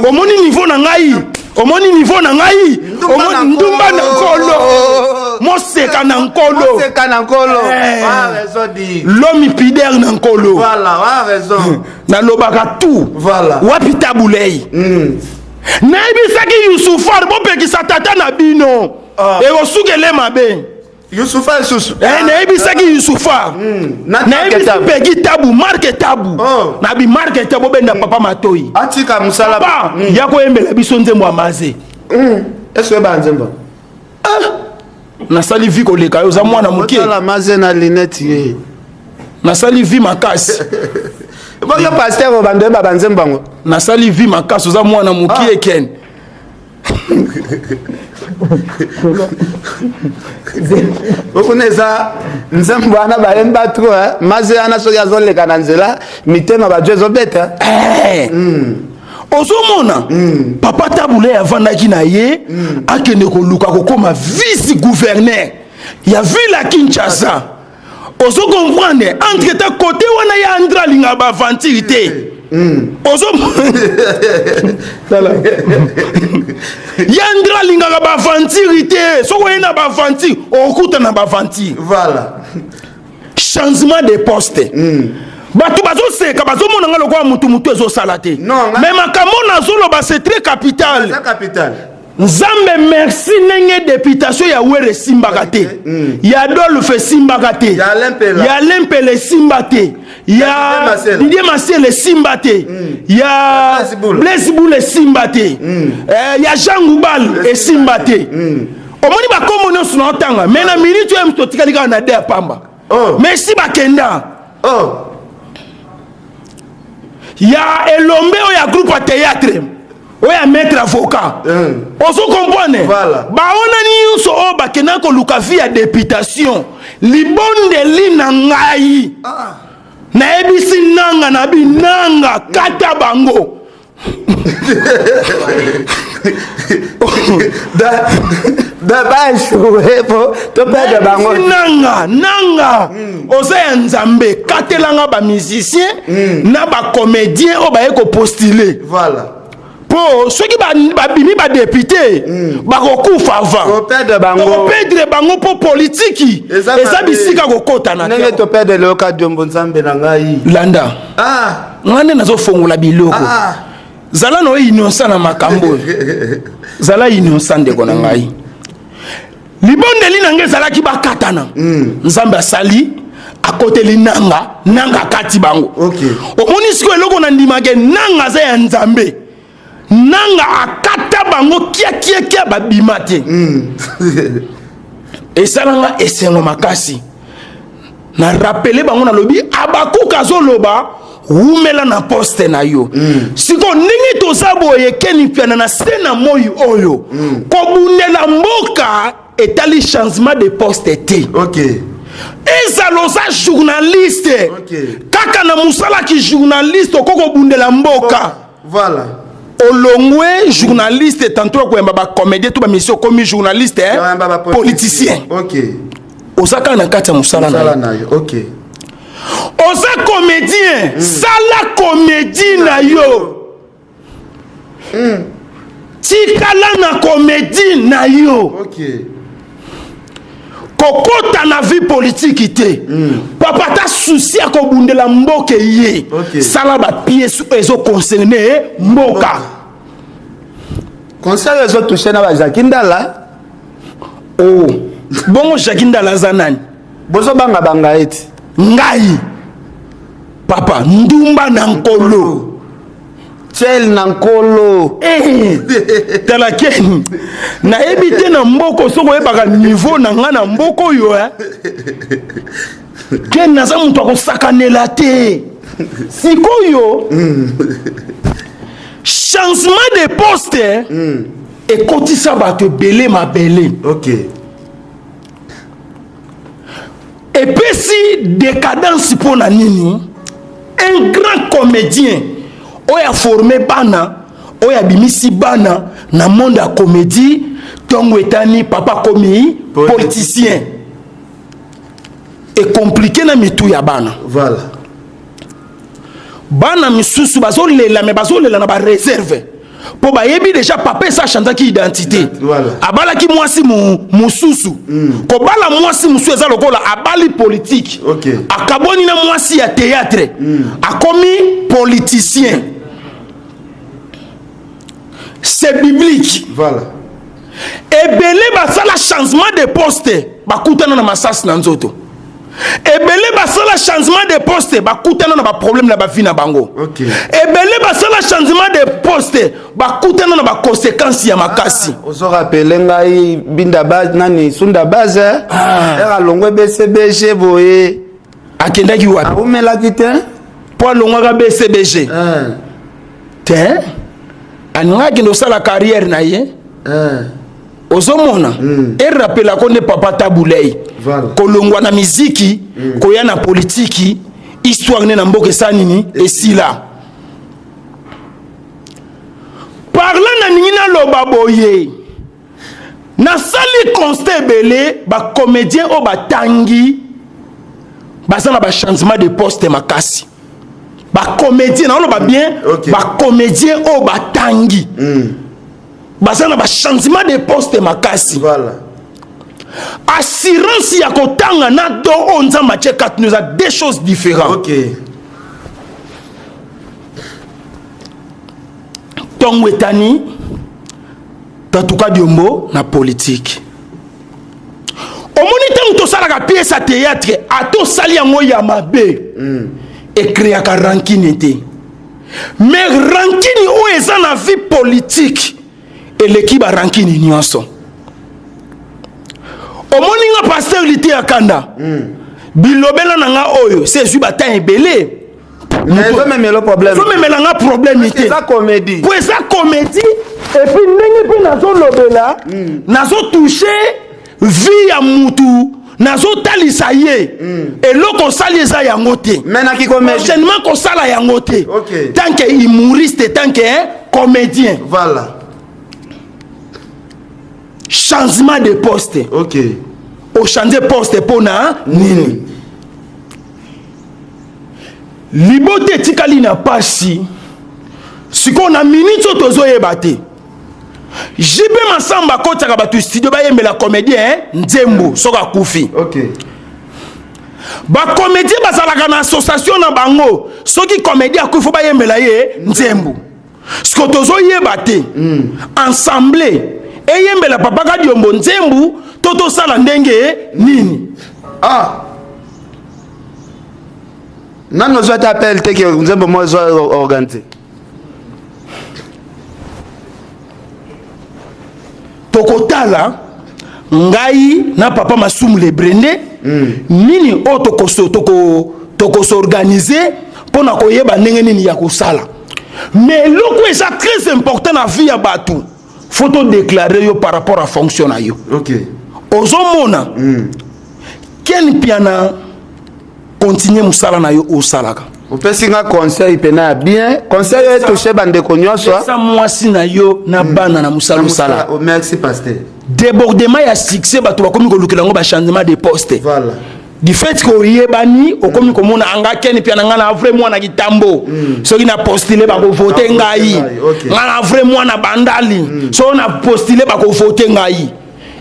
omoni niveau na ngai omoni niveau na ngai omoni ndumba na nkolo moseka na nkolo raison di l'homme pider na nkolo voilà raison na lobaka tout voilà wapi tabulei naibisaki Yusufar bopekisa tata na bino ekosukele mabe Youssoufa Susu. Naibisaki Youssoufa. Naibisaki Peggy Tabu, Marque Tabu. Nabi Marque Tabu benda papa matoi. Atika musala. Papa, yako embela biso nzembo amaze. Est-ce que ba nzembo? Na sali vi koleka yo za mwana mukie. La maze na linette ye. Na sali vi makasi. Bon yo pasteur o bande ba nzembo ngo. Na sali vi makasi za mwana mukie ken. okuneza nzembo ana balemba trop maze ana soki azoleka na nzela mitema bajo ezobeta ozomona papa tabule avandaki na ye akende koluka kokoma vice gouverneur ya ville ya Kinshasa ozo comprendre entre ta côté wana ya Andra linga ba aventure te Yandra linga ba aventure te soko ena ba aventure okuta na ba aventure voilà changement de poste bato bazo seka bazo mona ngalo kwa mutu ezo salate mais makambo na zolo ba c'est très capital Nzambe merci nenge députation ya were simbaka te ya Adolphe simbaka te ya Lempele simbate ya Didier Massel simbate ya Blaise Boule simbate ya Jean Goubal e simbate omoni ba komo no suna otanga mais na minute em to tikalika na de pamba merci bakenda ya Elombe o ya groupe à théâtre oya maître avocat oso comprendre baona ni so o bakena ko luka via députation libonde lina ngai na ebisi nanga na binanga kata bango da ba shuepo to peda bango nanga oza ya Nzambe katelanga ba musicien na ba comédien o ba eko postuler voilà po ceux qui ba bimi ba député ba kokufa avant perdre bango po politique eza bisika kokota na nenge to perdre le ka Diombo Nzambe na ngai landa ngane nazo fongola biloko zala no innocent na makambo zala innocent de kona ngai libondeli nange zala ki bakatana Nzambe asali akoteli nanga kati bango omoni siko eloko na ndimake nanga za ya Nzambe nanga akata bango kia babima te esalanga esengo makasi na rappeler bango na lobi abakuka zoloba umela na poste na yo siko ndenge toza boye keni piana na sena moyi oyo kobundela mboka etali changement de poste te ezaloza journaliste kaka na musala ki journaliste okoko bundela mboka voilà olongwe journaliste tantôt ko yamba ba comédien to ba mission comme journaliste politicien osaka na kati ya musala na yo oza comédien sala comédie na yo tikala na comédie na yo kokota na vie politique te papa ta souci a kobundela mboke ye sala ba pièce ezo concerner mboka conseil les autres touché na ba Jakindala. Oh. Bongo Jakindala zanani. Bozo banga eti. Ngai. Papa, ndumba na nkolo. Tchel na nkolo. Tala ken. Na ebite na mboko soko ebaka niveau na nga na mboko yo Ken na za mutu akosakanela te. Sikoyo. Changement de poste. Et kotisa bato belé ma belé. OK. Et puis si décadence pour na nini, un grand comédien oya formé bana, oya bimisi bana na monde ya comédie, tongo etani papa komi politicien. Et compliqué na mitu ya bana. Voilà. Bana misusu bazolela mais bazolela na ba réserve. Po ba yebi déjà papa sa chanta ki identité. Voilà. Abala ki mwasi mususu. Ko bala mwasi musu eza lokola abali politique. OK. Akaboni na mwasi ya théâtre. Akomi politicien. C'est biblique. Voilà. Ebele basala changement de poste bakutana na masasi na nzoto. Ebele basala changement de poste bakutana na ba problème na ba vie na bango. OK. Ebele basala changement de poste bakutana na ba conséquences ya makasi. Ozo rappeler ngai binda base nani sunda base. Era longwe BCBG boye. Akendaki wapi? Aumela kite? Po longwa BCBG. Te? Anga kendo sala carrière na ye. Ozomona. Et rappela konde papa Tabulei. Voilà. Kolongwa na miziki, koya na politiki, histoire ne na mboke sanini et si là. Parlant na nina lobaboye. Na sali constat belé ba comédien o ba tangi. Ba sana ba changement de poste makasi. Ba comédien na ba bien, ba comédien o ba tangi. Ba sana ba changement de poste makasi. Voilà. Assurance ya kotanga na do onza matche kat nous a deux choses différentes. OK. Tongo etani tatuka diombo na politique. Omoni tango to sala ka pièce à théâtre ato sali yango ya mabe. Et créa ka rancune te. Mais rancune o eza na vie politique et l'équipe a rancune nyonso. Omoni nga pasteur lité ya kanda. Bilobela na nga oyo, c'est su batan ebele. Mais ça même le problème. Ça même la problème ité. C'est ça comédie. Pour ça comédie et puis ndenge pe nazo lobela, nazo toucher vie ya mutu, nazo talisa ye. Et loko sali eza yango te. Maintenant qui comédie. Prochainement ko sala yango te. OK. Tant que humoriste, tant que comédien. Voilà. Changement de poste. OK. Au changer poste pour na nini. Libote tikali na pasi. Siko na minute tozo yebate. Jibe masamba kota ka batu studio ba yembela comédien Nzembo soka kufi. OK. Ba comédien bazalaka na association na bango. Soki comédien akufi ba yembela ye Nzembo. Siko tozo yebate. Ensemble eyembela papa ka diombo Nzembo toto sala ndenge nini. Ah. Non, nous avons appelé que nous avons organisé. Tokotala ngai na papa Masumu le Brende nini o toko s'organiser pour na koyeba ndenge nini ya kosala. Mais loko est très important na vie ya batu. Faut to déclarer yo par rapport à fonction na yo. OK. Ozomona ken piana continuer musala na yo osalaka. On peut singa conseil pena bien. Conseil est touché bande konyoso. Ça mwasi na yo na bana na musala musala. Merci pasteur. Débordement ya succès batu ba komi ko lukela ngo ba changement de poste. Voilà. Du fait ko yebani o komi ko mona anga ken piana ngana vrai mwana gitambo. Soki na postuler ba ko voter ngai. Ngana vrai mwana bandali. So na postuler ba ko voter ngai.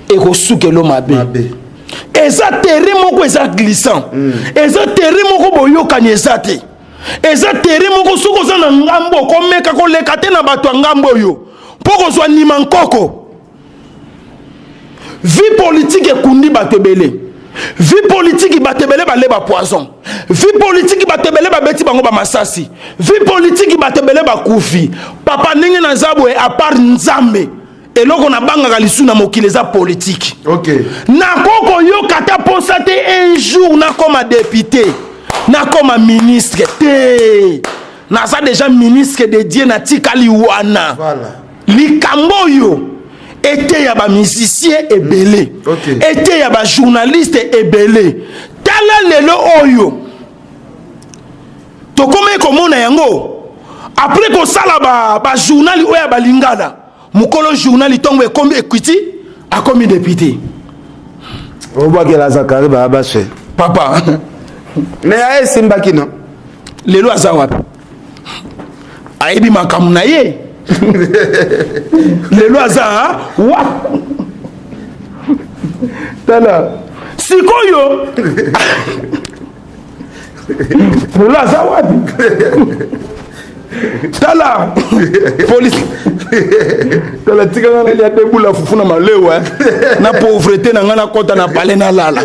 Et ko sukelo mabe. Eza terrain moko eza glissant. Eza terrain moko boyokani eza te. Eza terrain moko soko za na ngambo komeka ko lekate na bato ngambo yo. Pour soit Nimankoko. Vie politique et kundi batebele. Vie politique batebele ba leba poison. Vie politique batebele ba beti bango ba masasi. Vie politique batebele ba kufi. Papa ninge na zabwe à part Nzambe. Et là on a banga lisu na mokili za politique. OK. Na koko yo kata posate un jour na comme député, na comme ministre té. Na ça déjà ministre de Dieu na tikali wana. Voilà. Likambo yo était ya ba musicien ebelé. OK. Était ya ba journaliste ebelé. Tala lelo oyo. To comme komona yango. Après ko sala ba journal oya ba lingala. Mukolo journal itongo ekombi equity a commis député. On voit que la Zakari va abacher. Papa. Mais aye simbaki non. Lelo azawa. Aibi makamu na ye. Lelo aza wa. Tala. Sikoyo. Lelo azawa. Tala police tala tika ngana ya debula fufuna malewa na pauvreté na ngana kota na palais na lala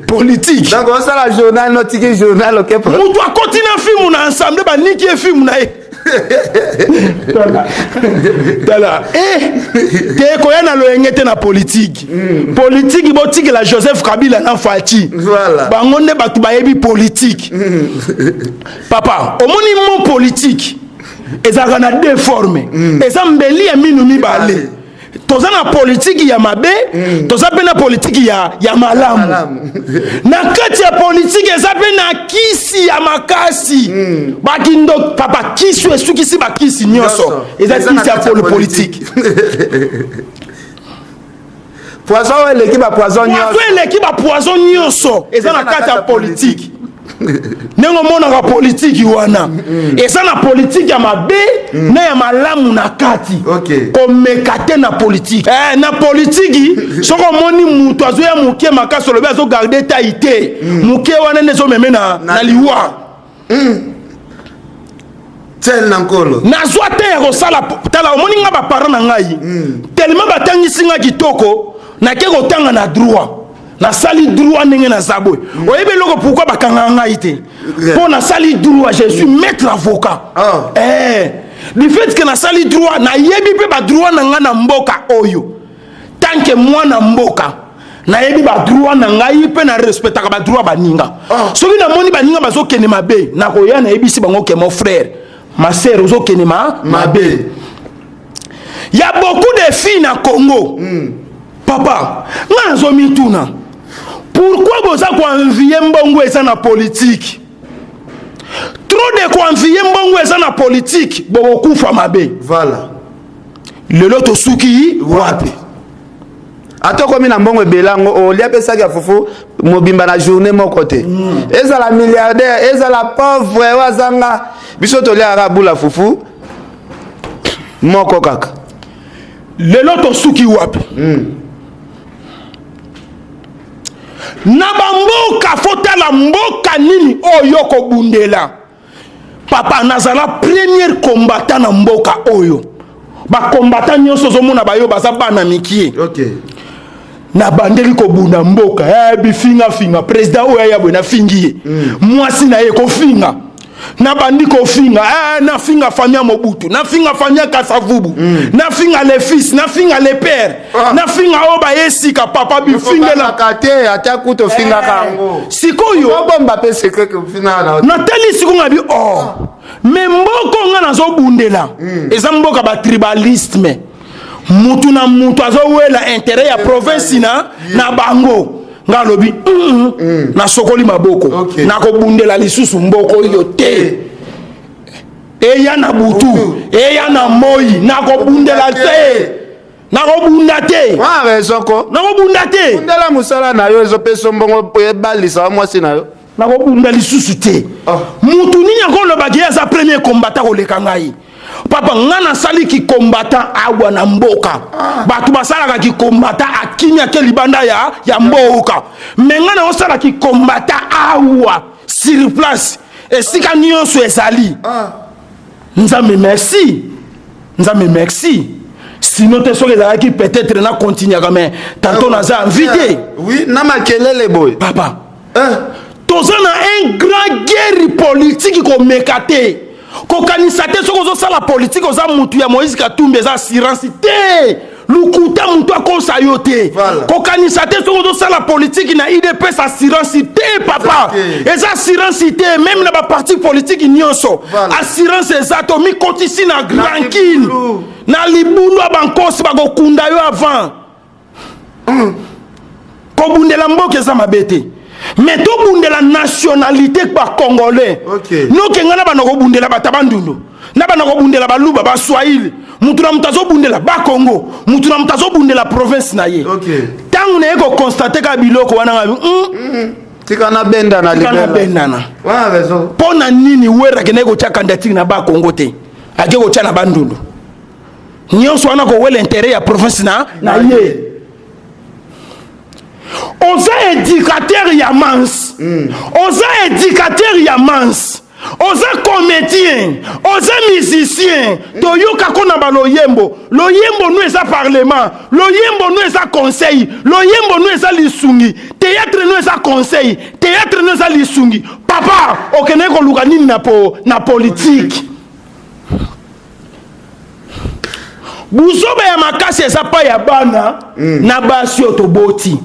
politique donc on ça la journal notiki journal OK pour mutu akoti na film na ensemble ba niki e film na e tala te ko yana lo engete na politique politique botiki la Joseph Kabila na Fachi voilà bangonde batu bayebi politique papa omoni mon politique ezaka na déformé eza mbeli ya minu mibale toza na politique ya mabe toza pe na politique ya malamu na kati ya politique eza pe na kisi ya makasi bakindo papa kisi esukisi bakisi nyonso eza kisi ya politique poison eleki ba poison nyonso eleki ba poison nyonso eza na kati ya politique nengo mona ka politique wana eza na politique ya mabe na ya malamu na kati komekate na politique na politique soko moni mutu azoya muke makasi lobe azo garder taité muke wana nezo meme na liwa tel nankolo nazwa te ya kosala tala omoni nga baparent na ngai tellement batangisi nga kitoko nake kotanga na droit na sali droit ndenge na zabwe oyebi eloko pourquoi bakanga ngai te mpo na sali droit je suis maître avocat du fait que na sali droit nayebi mpe badroit na ngai na mboka oyo tanke mwana mboka nayebi badroit na ngai mpe na respectaka badroit baninga soki namoni baninga bazokende mabe nakoya nayebisi bango ke mon frère ma sœur ozokende mabe ya beaucoup de filles na Congo papa nga nazomituna pourquoi boza koenvie mbongo eza na politique trop de koenvie mbongo eza na politique bokokufa mabe voilà lelo tosuki wapi atokomi na mbongo ebelango olia pesaki ya fufu mobimba na journée moko te ezala milliardaire ezala pauvre wazanga biso toliaka bula fufu moko kaka lelo tosuki wapi na bamboka fotala mboka nini oyo kobundela papa nazala premier combattant na mboka oyo bakombata nyonso ozomona bayo baza bana mikie na bandeli kobunda mboka bifinga finga président oyo ya bwena fingi mwasi na ye kofinga na bandi kofinga na finga famille Mobutu na finga famille Kasavubu na finga les fils na finga les pères na finga oba yesika papa bifinga la kate ataku to finga kango sikoyo bomba pe secret que finga na tali sikonga bi mais mboko nga nazo bundela eza mboka ba tribalisme mutu na mutu azowela intérêt ya province na bango nga lobi na sokoli maboko na kobundela lisusu mboko yo te eya na butu eya na moyi na kobundela te na kobunda te wa rezoko na kobunda te bundela musala na yo ezopeso mbongo ebalisa mwasi na yo na kobunda lisusu te mutu nini akolobaki aza premier combattant koleka ngai papa ngana sali ki combattant awa na mboka batu basalaka ki combattant akimia ke libanda ya mboka me ngana osala ki combattant awa sur place esika nyonso ezali nzambe merci sinon te soki ezalaki peut-être na continue mais tantôt naza invité oui na makelele boy papa toza na un grand guerre politique komeka te kokanisa te soki ozosala politique oza mutu ya Moïse Katumbi eza assurance te lukuta mutu akosa yo te kokanisa te soki ozosala politique na IDPS assurance te papa eza assurance te même na baparti politique nyonso assurance eza to mikotisi na grand kine na libulu ya bankosi bakokunda yo avant kobundela mboka eza mabe te mais tobundela nationalité ba congolais nokenga na bana kobundela batabandundu na bana kobundela baluba ba swahili mutu na mutazo bundela ba Congo mutu na mutazo bundela province na ye tangu na eko constater ka biloko wana tika na benda na libela bendana wa raison pona nini wera kene ko tia candidature na ba Congo te ake ko tia na bandundu nyonso wana ko wela intérêt ya province na ye oza éducateur ya mans oza éducateur ya mans oza comédien oza musicien toyoka kona ba loyembo nous eza parlement loyembo nous eza conseil loyembo nous eza lisungi théâtre nous eza conseil théâtre nous eza lisungi papa okene ko luka nini na politique buzoba ya makasi eza pa ya bana na basi otoboti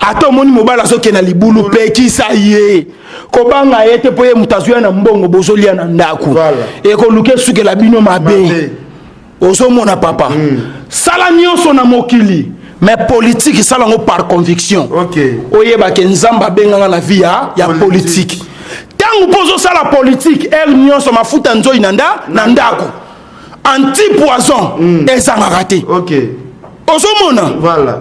ata moni mobala soki na libulu pekisa ye kobanga yete poye mutazuya na mbongo bozolia na ndaku ekoluke suke la bino mabe ozomona papa sala nyonso na mokili mais politique sala ngo par conviction oyeba ke nzamba benganga na vie ya politique tangu pozo sala politique el nyonso mafuta nzoi na ndaku anti poison ezanga te ozomona voilà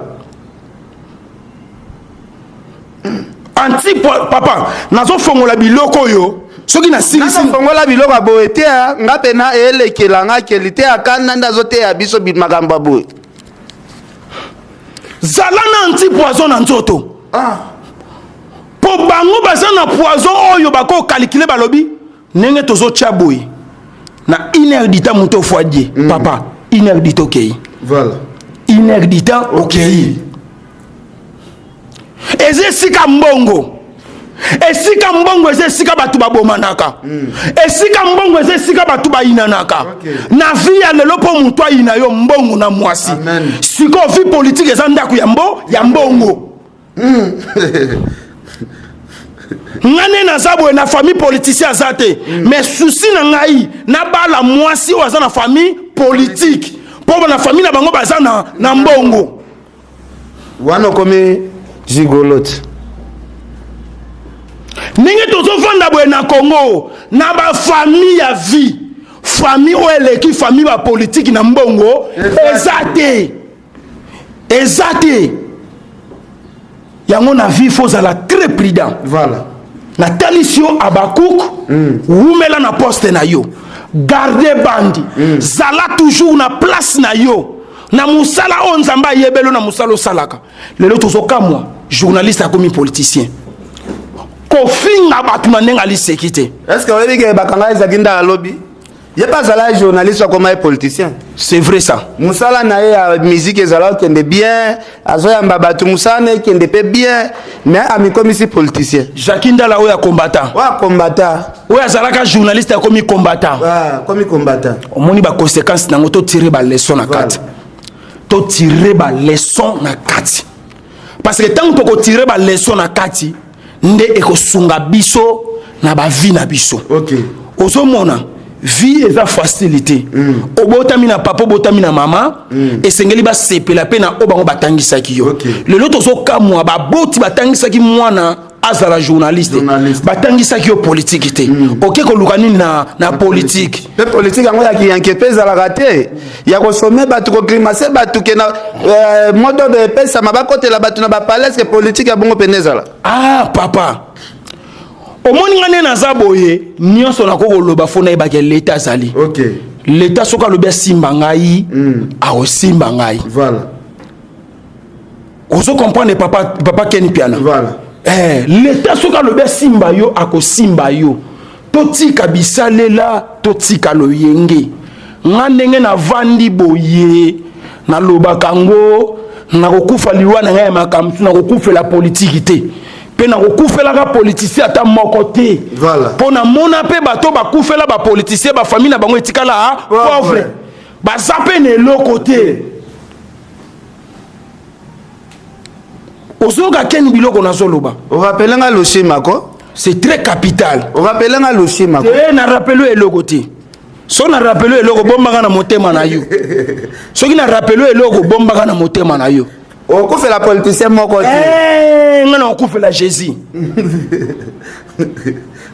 anti papa nazo fongola biloko yo soki na silisi fongola biloko boye te ngape na elekela ngakeli te akanda ndazo te ya biso makambo boye zala na anti poison na nzoto po bango baza na poison oyo bako calculer balobi ndenge tozo tia boye na inédita muto foadie papa inédita okay voilà inédita okay ezesika mbongo esika mbongo ezesika batu babomanaka esika mbongo ezesika batu bayinanaka na vie ya lelo po mutu ayina yo mbongo na mwasi siko vie politique eza ndako ya mbongo ngane naza boye na famille politicien aza te mais souci na ngai na bala mwasi oyo aza na famille politique po na famille na bango baza na mbongo wana komi gigolote ndenge tozofanda boye na Congo na bafamille ya vie famille oyo eleki famille bapolitiki na mbongo eza te yango na vie faut zala très prudent voilà na talisio Abakuk wumela na poste na yo garde bandi zala toujours na place na yo na musala o nzamba yebelo na musala osalaka lelo tozokamwa journaliste akomi politicien kofinga batu na ndenge aliseki te est-ce que oyebi ke bakanga ezaki nda alobi ye pas zala journaliste akoma politicien c'est vrai ça musala na ye ya musique ezala okende bien azoyamba batu musala na ekende pe bien mais amikomisi politicien Jacques Ndala oyo combattant oyo azalaka journaliste akomi combattant komi combattant omoni ba conséquences nango to tirer ba leçon na kati to tirer ba leçon na kati parce que tant que tirer ba leçon na kati nde ekosunga biso na ba vie na biso ozomona vie eza facilité obotami na papa obotami na mama esengeli basepela pe na oyo bango batangisaki yo lelo tozokamwa baboti batangisaki mwana azala journaliste batangisaki yo politique te oke koluka nini na politique pe politique yango yanke pe ezalaka te ya kosome bato kokrimase bato ke na mode de epesama bakotela bato na bapaleske politique ya bongo pene ezala papa omoni nga nde naza boye nyonso nakokoloba fo nayebaka leta azali leta soki alobi asimba ngai akosimba ngai ozo comprendre papa Ken Piana leta soki alobi asimba yo akosimba yo totika bisalela totika loyenge nga ndenge navandi boye na loba kango na kokufa liwa na ngai makamtu na kokufela politique te pe na kokufela ka politicien ata moko te voilà pona mona pe bato bakufela ba politicien ba famille na bango etikala pauvre bazape ne loko te ozoka ken biloko na zoloba on rappelle nga loshima ko c'est très capital on rappelle nga loshima ko te na rappelle eloko te so na rappelle eloko bombaka na motema na yo soki na rappelle eloko bombaka na motema na yo okufela politicien moko te nga na okufela Jésus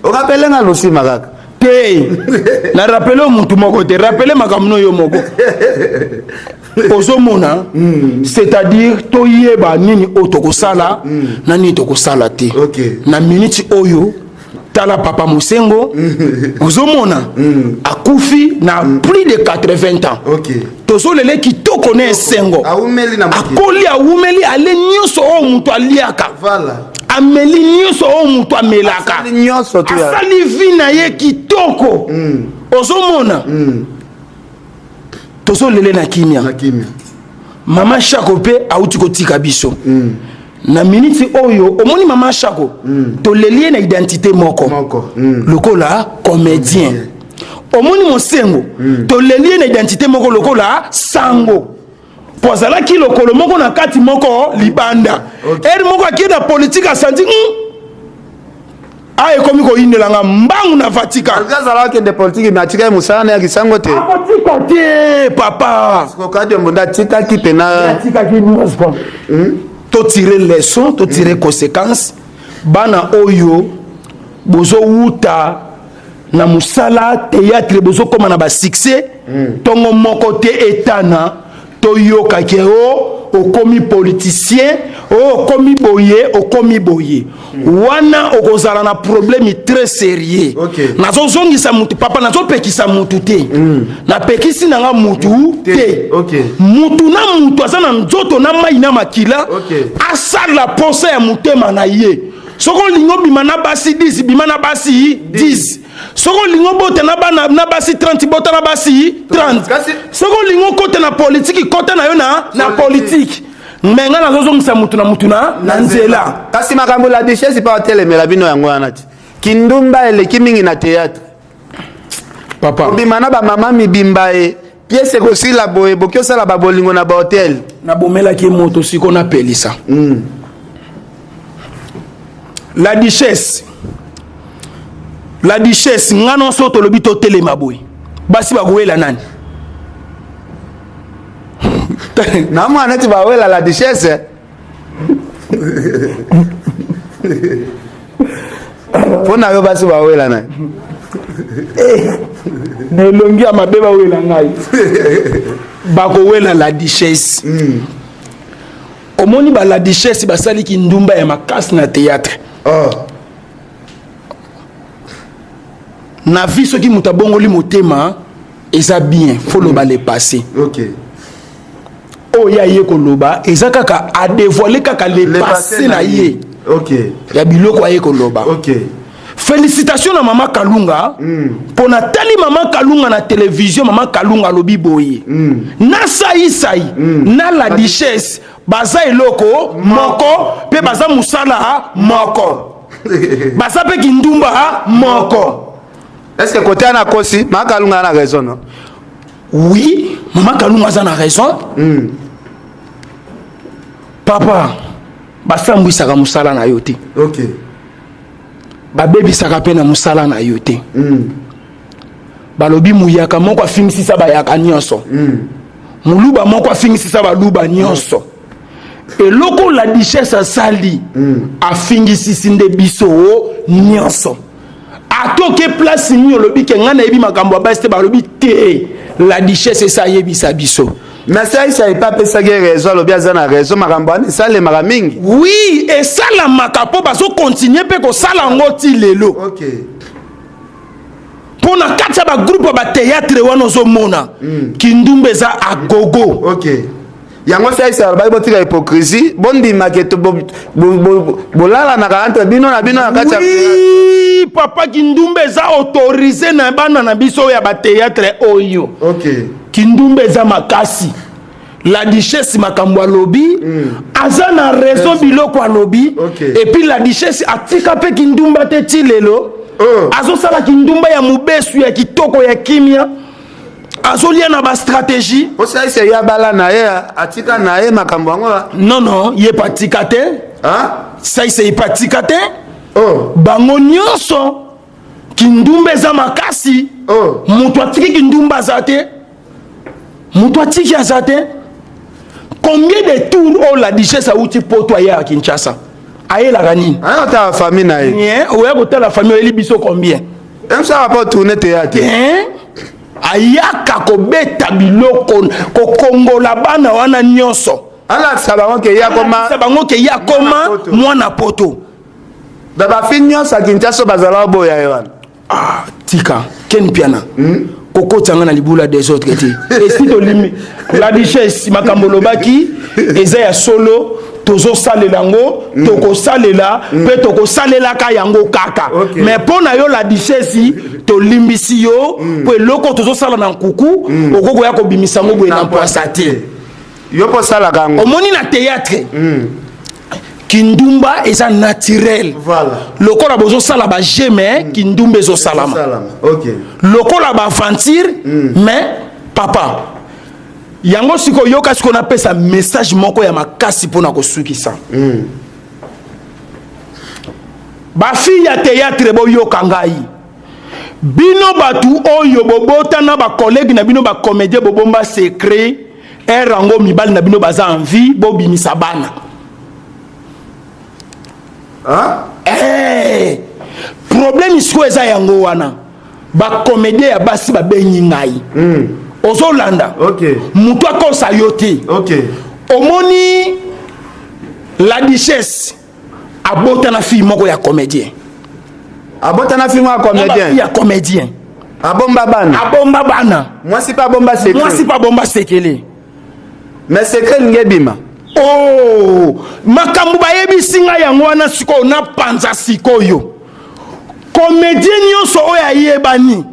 on rappelle nga loshima kaka te na rappelle mutu moko te rappelle makamno yo moko ozomona c'est-à-dire toyeba nini otokosala na nini tokosala te na minute oyo tala papa Musengo ozomona akufi na plus de 80 ans tozolele kitoko ne sengo akoli awumeli ale nyonso o mutu aliaka ameli nyonso o mutu amelaka asali vi na ye kitoko ozomona tozolele na kimia mama Shako pe auti kotika biso na minute oyo omoni mama Shako tolelie na identité moko lokola comédien omoni Musengo tolelie na identité moko lokola sango pozala ki lokolo moko na kati moko libanda eri moko akina politique asanti aye komi ko inelanga mbangu na Vatican algazala kende politique matika musana ya kisango te akotika te papa ko kadi mbonda tika ki pena tika ki mospo to tirer leçon to tirer conséquence bana oyo bozo wuta na musala théâtre bozo koma na ba succès tongo moko te etana to yoka ke okomi politicien okomi boye wana okozala na problème très sérieux nazo zongisa mutu papa nazo pekisa mutu te na pekisi nanga mutu te mutu na mutu azana nzoto na mai na makila asala posa ya mutema na ye soko lingo bimana basi 10 bimana basi 10 soko lingo bote na basi 30 bota na basi 30 soko lingo kote na politique kote na yo na politique menga na zozongisa mutu na nzela kasi makambo la duchesse pa telemela bino yango wana ti kindumba eleki mingi na théâtre papa bimana ba mama mibimba e pièce ko sila boye bokyo sala ba bolingo na ba hotel na bomela ki moto siko na pelisa la duchesse ngano soto lobi to telema boy basi ba goela nani na mwana ti ba wela la duchesse pona yo basi ba wela nani ne longi ama beba wela ngai ba ko wela la duchesse omoni ba la duchesse basali ki ndumba ya makasi na théâtre na vie soki mutabongoli motema eza bien faut loba le passé oya ye koloba eza kaka a dévoiler kaka le passé na ye ya biloko aye koloba félicitations na mama Kalunga pona tali mama Kalunga na télévision mama Kalunga lobi boye na sai na la duchesse baza eloko moko pe baza musala moko baza pe kindumba moko. Est-ce que côté na kosi mama Kalunga a raison non? Oui, mama Kalunga a raison. Papa basambwisaka musala na yo te. Babebisaka pe na musala na yo te. Balobi muyaka moko afingisisa bayaka nyonso. Muluba moko afingisisa baluba nyonso. Eloko la duchesse asali afingisisi nde biso nyonso. Atoke place ni olobi ke ngana yebi makambo abasite balobi te la duchesse esa yebisa biso. Mais ça il s'est pas pensé que raison lobi azana raison makambo ani ça le maramingi. Oui, et ça la makapo baso continuer pe ko sala ngoti lelo. Pour na katsa ba groupe ba théâtre wana ozomona kindumbe za agogo. Yango ça ça ba botika hypocrisie bondi maketo bolala na entre bino na katsa. Oui, papa kindumbe za autorisé na bana na biso ya ba théâtre oyo. Kindumbe za makasi la duchesse makambo alobi aza na raison biloko alobi et puis la duchesse atika pe kindumba te tilelo azosala kindumba ya mubesu ya kitoko ya kimia azolia na ba stratégie osa ise ya bala na ye atika na ye makambo ngo non ye patika te ça ise patika te bango nyonso kindumba za makasi mutu atiki kindumba za te mutu atiki za te. Combien de tours la duchesse a outil pour toi hier à Kinshasa? Aïe la ranine. Aïe ta famille naïe. Ouais, ouais, la famille elle biso combien? Même ça va pas tourner théâtre. Aïe kakobeta biloko ko Congo la bana wana nyonso. Ala sabango ke ya koma. Sabango ke ya koma mwana poto. Baba finyo sa Kinshasa bazala boya yewan. Ah, tika, ken piana. Koko tanga na libula des autres et si to limi la duchesse makambolo baki eza ya solo tozo salela ngo toko salela pe toko salela ka yango kaka mais pona yo la duchesse to limbisi yo pe loko tozo sala na nkuku okoko ya ko bimisa ngo boye na poisate yo po sala kango omoni na théâtre kindumba eza naturel. Voilà. Lokola bozo sala ba jeme kindumba ezo salama. OK. Lokola ba aventure mais papa yango siko yoka siko na pesa message moko ya makasi pona ko sukisa. Ba fille ya théâtre bo yoka ngai. Bino batu oyo bobota na ba collègue na bino ba comédien bobomba secret erango mibali na bino baza envie bo bimisa bana. Problème isko eza yango wana ba comédien ya basi ba benyi ngai ozolanda mutu akosa yote omoni la duchesse abota na fille moko ya comédien ya comédien abomba bana mwasi pa bomba sekele mais secret ngebima makambo bayebisi ngai yango wana sikoyo na panza sikoyo comédien nyonso oyo ayebani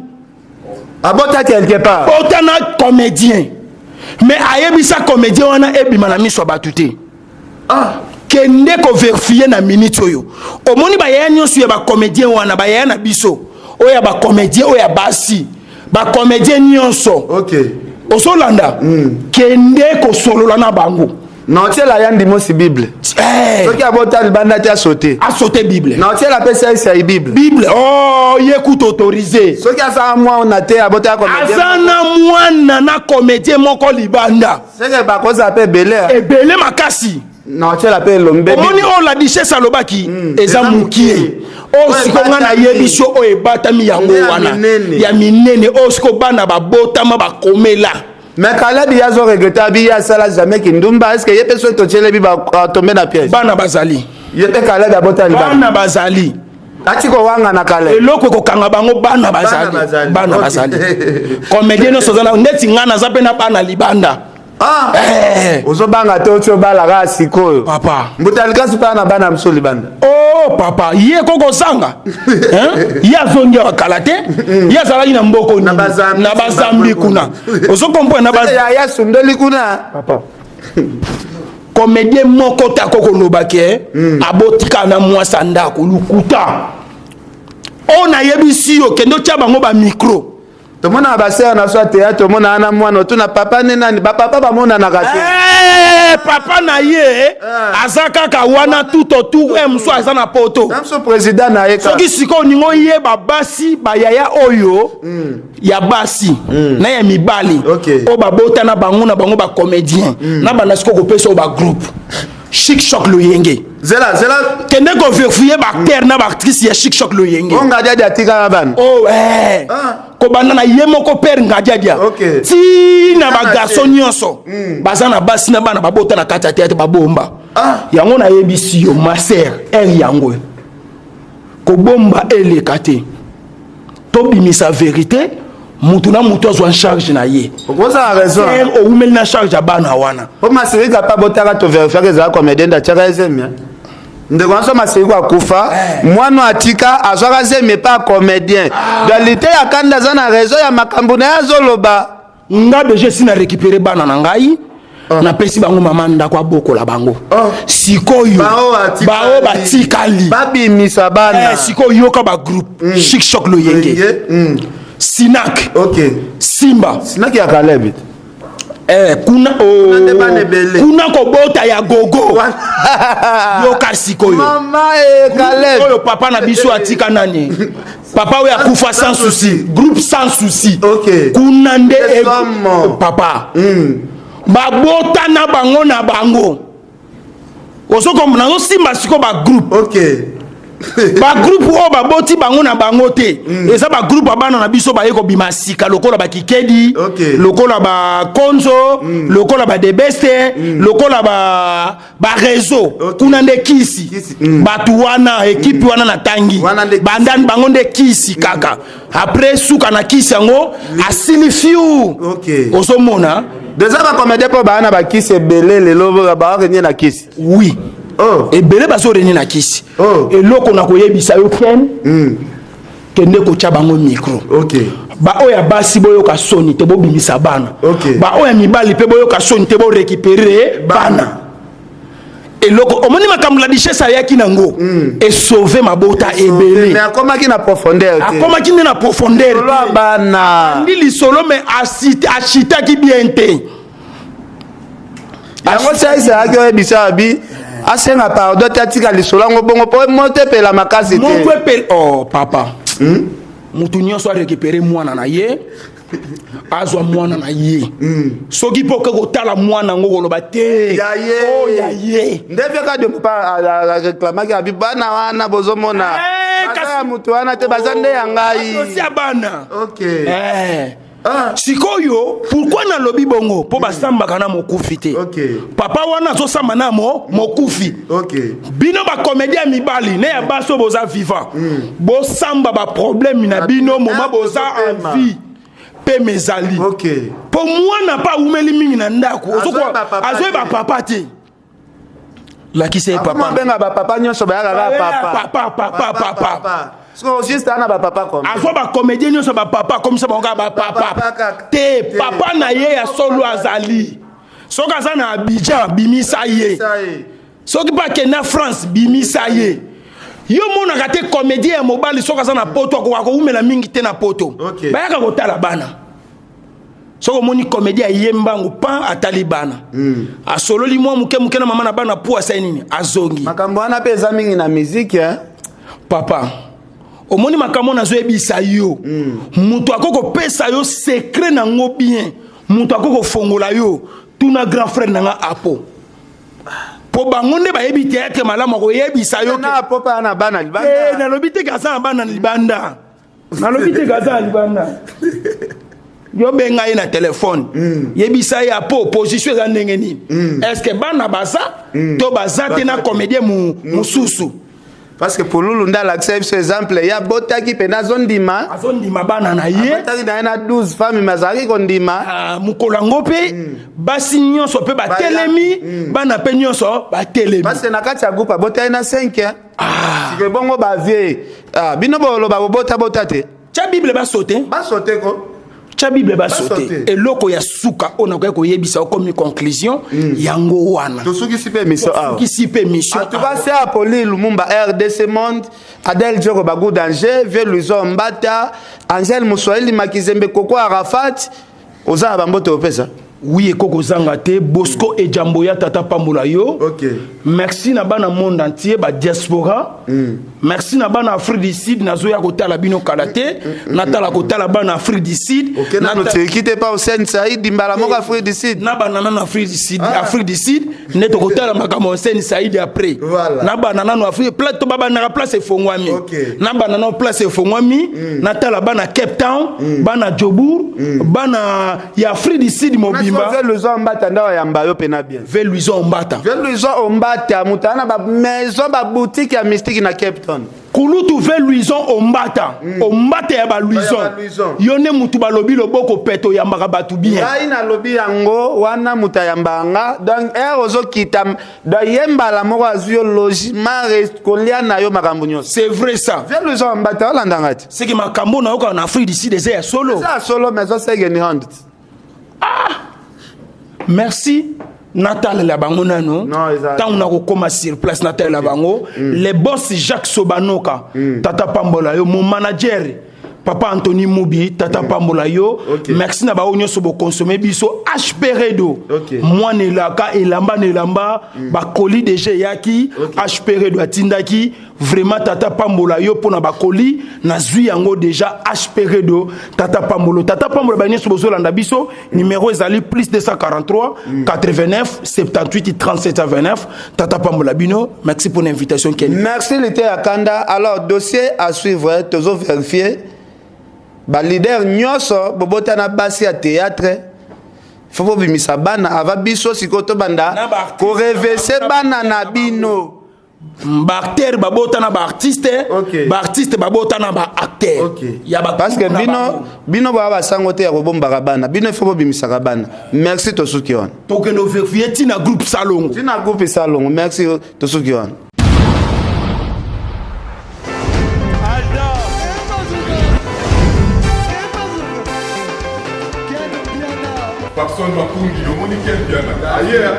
abota quelque part bota na comédien mais ayebisa comédien wana ebima na miso ya bato te kende koverifie na minute oyo omoni bayaya nyonso ya bacomédien wana bayaya na biso oyo ya bacomédien oyo ya basi bacomédien nyonso osolanda kende kosolola na bango. Non, tu la yandi mosi Bible. Ce qui a voté le bandat a sauté. A sauté Bible. Non, tu la PCI c'est Bible. Bible. Oh, y écoute autorisé. Ce qui a ça moi on a été à voter comme Azana moi na comédien moko libanda. C'est que ba cause appelle Belé. Et Belé makasi. Non, tu l'appelles l'ombe. Omoni o la duchesse alobaki eza mukie. O sikonga na yebiso o ebatami yango wana. Ya minene o siko bana ba botama ba komela. Mais Caleb y a zo regretté ya sala jamais kindumba est-ce que y a personne to tchele bi ba tomber na piège. Bana bazali. Y a Caleb ya botali bana bazali. Atiko wanga na Caleb. Eloko ko kanga bango bana bazali. Bana bazali. Comédien no sozana ndeti ngana zape na bana libanda. Ozobanga to bala ga sikoyo. Papa. Mutalika supa na bana mso libanda. Oh papa, ye koko sanga. Ya zongia wakalate. Ya zalaki na mboko ni. Na bazambi kuna. Ozo comprendre na bazambi. Ya sundoli kuna. Papa. Comédien moko ta koko lobake abotika na mwasa ndako lukuta. Ona yebisi yo kendo tia bango ba micro. To mona ba sœur na so théâtre mona ana mwana to na papa nani ba papa ba mona na kate. Papa na ye azaka ka wana tout autour emso azana poto. Emso président na ye ka. Soki siko ningo ye ba basi ba yaya oyo ya basi na ya mibali. O ba bota na bango ba comédien na bana siko ko peso ba groupe. Chic Choc le Yenge. Zela kende ko vérifier ba acteur na ba actrice ya Chic Choc le Yenge. On ngadia dia tika ban. Oh ko bana na yemo ko père ngadia dia. Ti na ba garçon nyonso. Bazana basi na bana babota na kata tete ba bomba. Yango na yebisi yo ma sœur yango. Ko bomba ele kate. To bimisa vérité. Mutu na mutu azwa en charge na ye. Okoza a raison. O umeli na charge ya bana wana. O masiri ka pa botaka to vérifier que za comédien da tchaka ezemia. Ndeko anso masiri kwa kufa, mwana atika azwaka zeme pas comédien. Dualité ya kanda za na raison ya makambo na azoloba. Nga beje sina récupérer bana na ngai. napesi bango mama ndako abokola bango sikoyo bao batikali babimisa bana sikoyo yoka ba groupe Chic Choc Loyenge Sinak Simba Sinak ya Caleb kuna kobota ya gogo yoka sikoyo mama Caleb oyo papa na biso atika nani papa oyo akufa sans souci groupe sans souci kuna nde papa babota na bango osoko na Simba siko ba groupe ba groupe o ba boti bango na bango te eza ba groupe abana na biso ba yeko bimasika lokola ba kikedi lokola ba konzo lokola ba debeste lokola ba réseau kuna nde kisi batu wana equipe wana na tangi bandani bango nde kisi kaka après suka na kisi yango asili fiu osomona déjà ba comédie po bana ba kisi ebele lelo ba renye na kisi oui ebele bazo renye na kisi eloko na koyebisa yo ken kende kotia bango micro ba oya basi boyoka soni te bobimisa bana ba oya mibali pe boyoka soni te bo récupérer bana eloko omoni makambo la richesse ayaki nango et sauver mabota ebele mais akomaki na profondeur akomaki na profondeur bana ndi lisolo mais achitaki bien te yango saisa aki oyebisa bi asenga pardon tatika lisolo ngo bongo po moto pela makasi te moto pela papa mutu nyonso a récupérer mwana na ye azwa mwana na ye soki po ke kotala mwana ngo koloba te ya ye ndeve ka de pa réclamer abi bana wana bozomona kaka mutu wana te bazande yangai osi abana sikoyo pourquoi na lobi bongo po basambaka na mokufi te papa wana azosamba na mokufi bino ba comédien mibali ne ya baso boza vivant bosamba ba problème na bino moma boza en vie pe mezali po mwana pa umeli mingi na ndako azoye ba papa te lakise papa benga ba papa nyonso ba papa so juste ana ba papa comme azo ba comédien nyonso ba papa comme ça ba papa te papa na ye ya solo azali soka za na Abidjan bimisa ye soki pa ke na France bimisa ye yo mona kate comédien ya mobali soka za na poto ko umela mingi te na poto bayaka kotala bana soko moni comédien yembango pa atali bana asololi mwa muke na mama na bana po asa nini azongi makambo wana peza mingi na musique papa omoni makambo na zo ebisa yo mutu akoko pesa yo secret na ngo bien mutu akoko fongola yo tuna grand frère nanga apo po bango nde bayebi théâtre malamu ko yebisa yo na popa na bana libanda na lobite kaza na bana libanda na lobite kaza libanda yo benga ye na téléphone yebisa ya po position za ndenge nini est-ce que bana baza to baza te na comédien mususu parce que pour Lulu ndala accepte ce exemple ya botaki pena zondima bana na ye botaki na 12 femmes mazaki kondima mukolango pe basi nyonso pe batelemi bana pe nyonso batelemi parce que na kati ya groupe botaki na 5 que bongo ba vie bino bolo ba bota te cha bible ba sauter ko cha bible ba sauter eloko ya suka ona ko yebisa comme conclusion yango wana to suki sipe mission mission en tout cas c'est Apolli Lumumba RDC Monde Adel Djoko Bagou Danger Vieux Luiso Mbata Angel Muswahili Makizembe Koko Arafat oza bambote opesa oui ekoko zanga te Bosco et Jamboya tata pambola yo merci na bana monde entier ba diaspora merci na bana Afrique du Sud na zoya kotala bino kalate na tala kotala bana Afrique du Sud na no te quitte pas au Sen Saïd Dimbala moko Afrique du Sud na bana na Afrique du Sud Afrique du Sud ne to kotala makamo Sen Saïd après na bana na Afrique plateau baba na place efongwami na bana na place efongwami na tala bana Cape Town bana Jobour bana ya Afrique du Sud mobile Vieux Luiso Mbata ndawa yamba yo pena bien Vieux Luiso Mbata Mbata mutana ba maison ba boutique ya mystique na Cape Town kulutu Vieux Luiso Mbata Mbata ya ba Luiso yone mutu balobi loboko peto yambaka batu bien ngai na lobi yango wana muta yambanga donc ozo kita da yemba la moko azio logement kolia na yo makambo nyonso c'est vrai ça Vieux Luiso Mbata olanda ngati c'est que makambo na yoka na Afrique d'ici des solo ça solo mais ça c'est une honte merci Natal la bango nano. Tant on a recommandé sur place Natal la bango. Les boss Jacques Sobanoka, Tata Pambola, mon manager. Papa Anthony Moubi, Tata Pambola yo. Merci na ba onyo sobo consommer biso HP Redo. Moi ne laka elamba ba colis déjà yaki HP Redo atindaki vraiment Tata Pambola yo pona ba colis na zui yango déjà HP Redo Tata Pambola ba nyo sobo zolanda biso numéro ezali plus 243 89 78 37 29 Tata Pambola bino. Merci pour l'invitation Ken. Merci l'été Akanda. Alors dossier à suivre, toujours vérifier. Ba leader nyoso bobota na basi ya théâtre faut bimisa bana ava biso sikoto banda ko reverser bana na bino ba acteur babota na ba artiste ba artiste babota na ba acteur ya ba parce que bino ba sango te ya ko bomba bana bino faut bimisa bana. Merci to sukion to que no vérifier tina groupe salongo merci to sukion. Personne va pour le monde qui est bien. Ailleurs,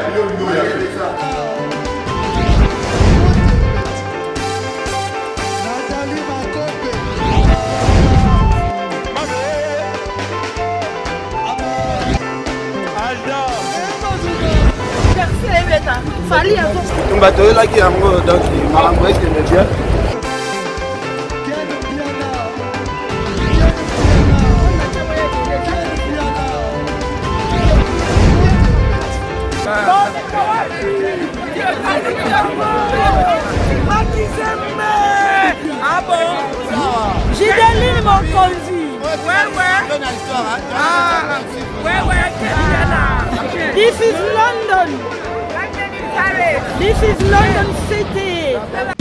Ah bon? Gideline Mokonzi. This is London. This is London City.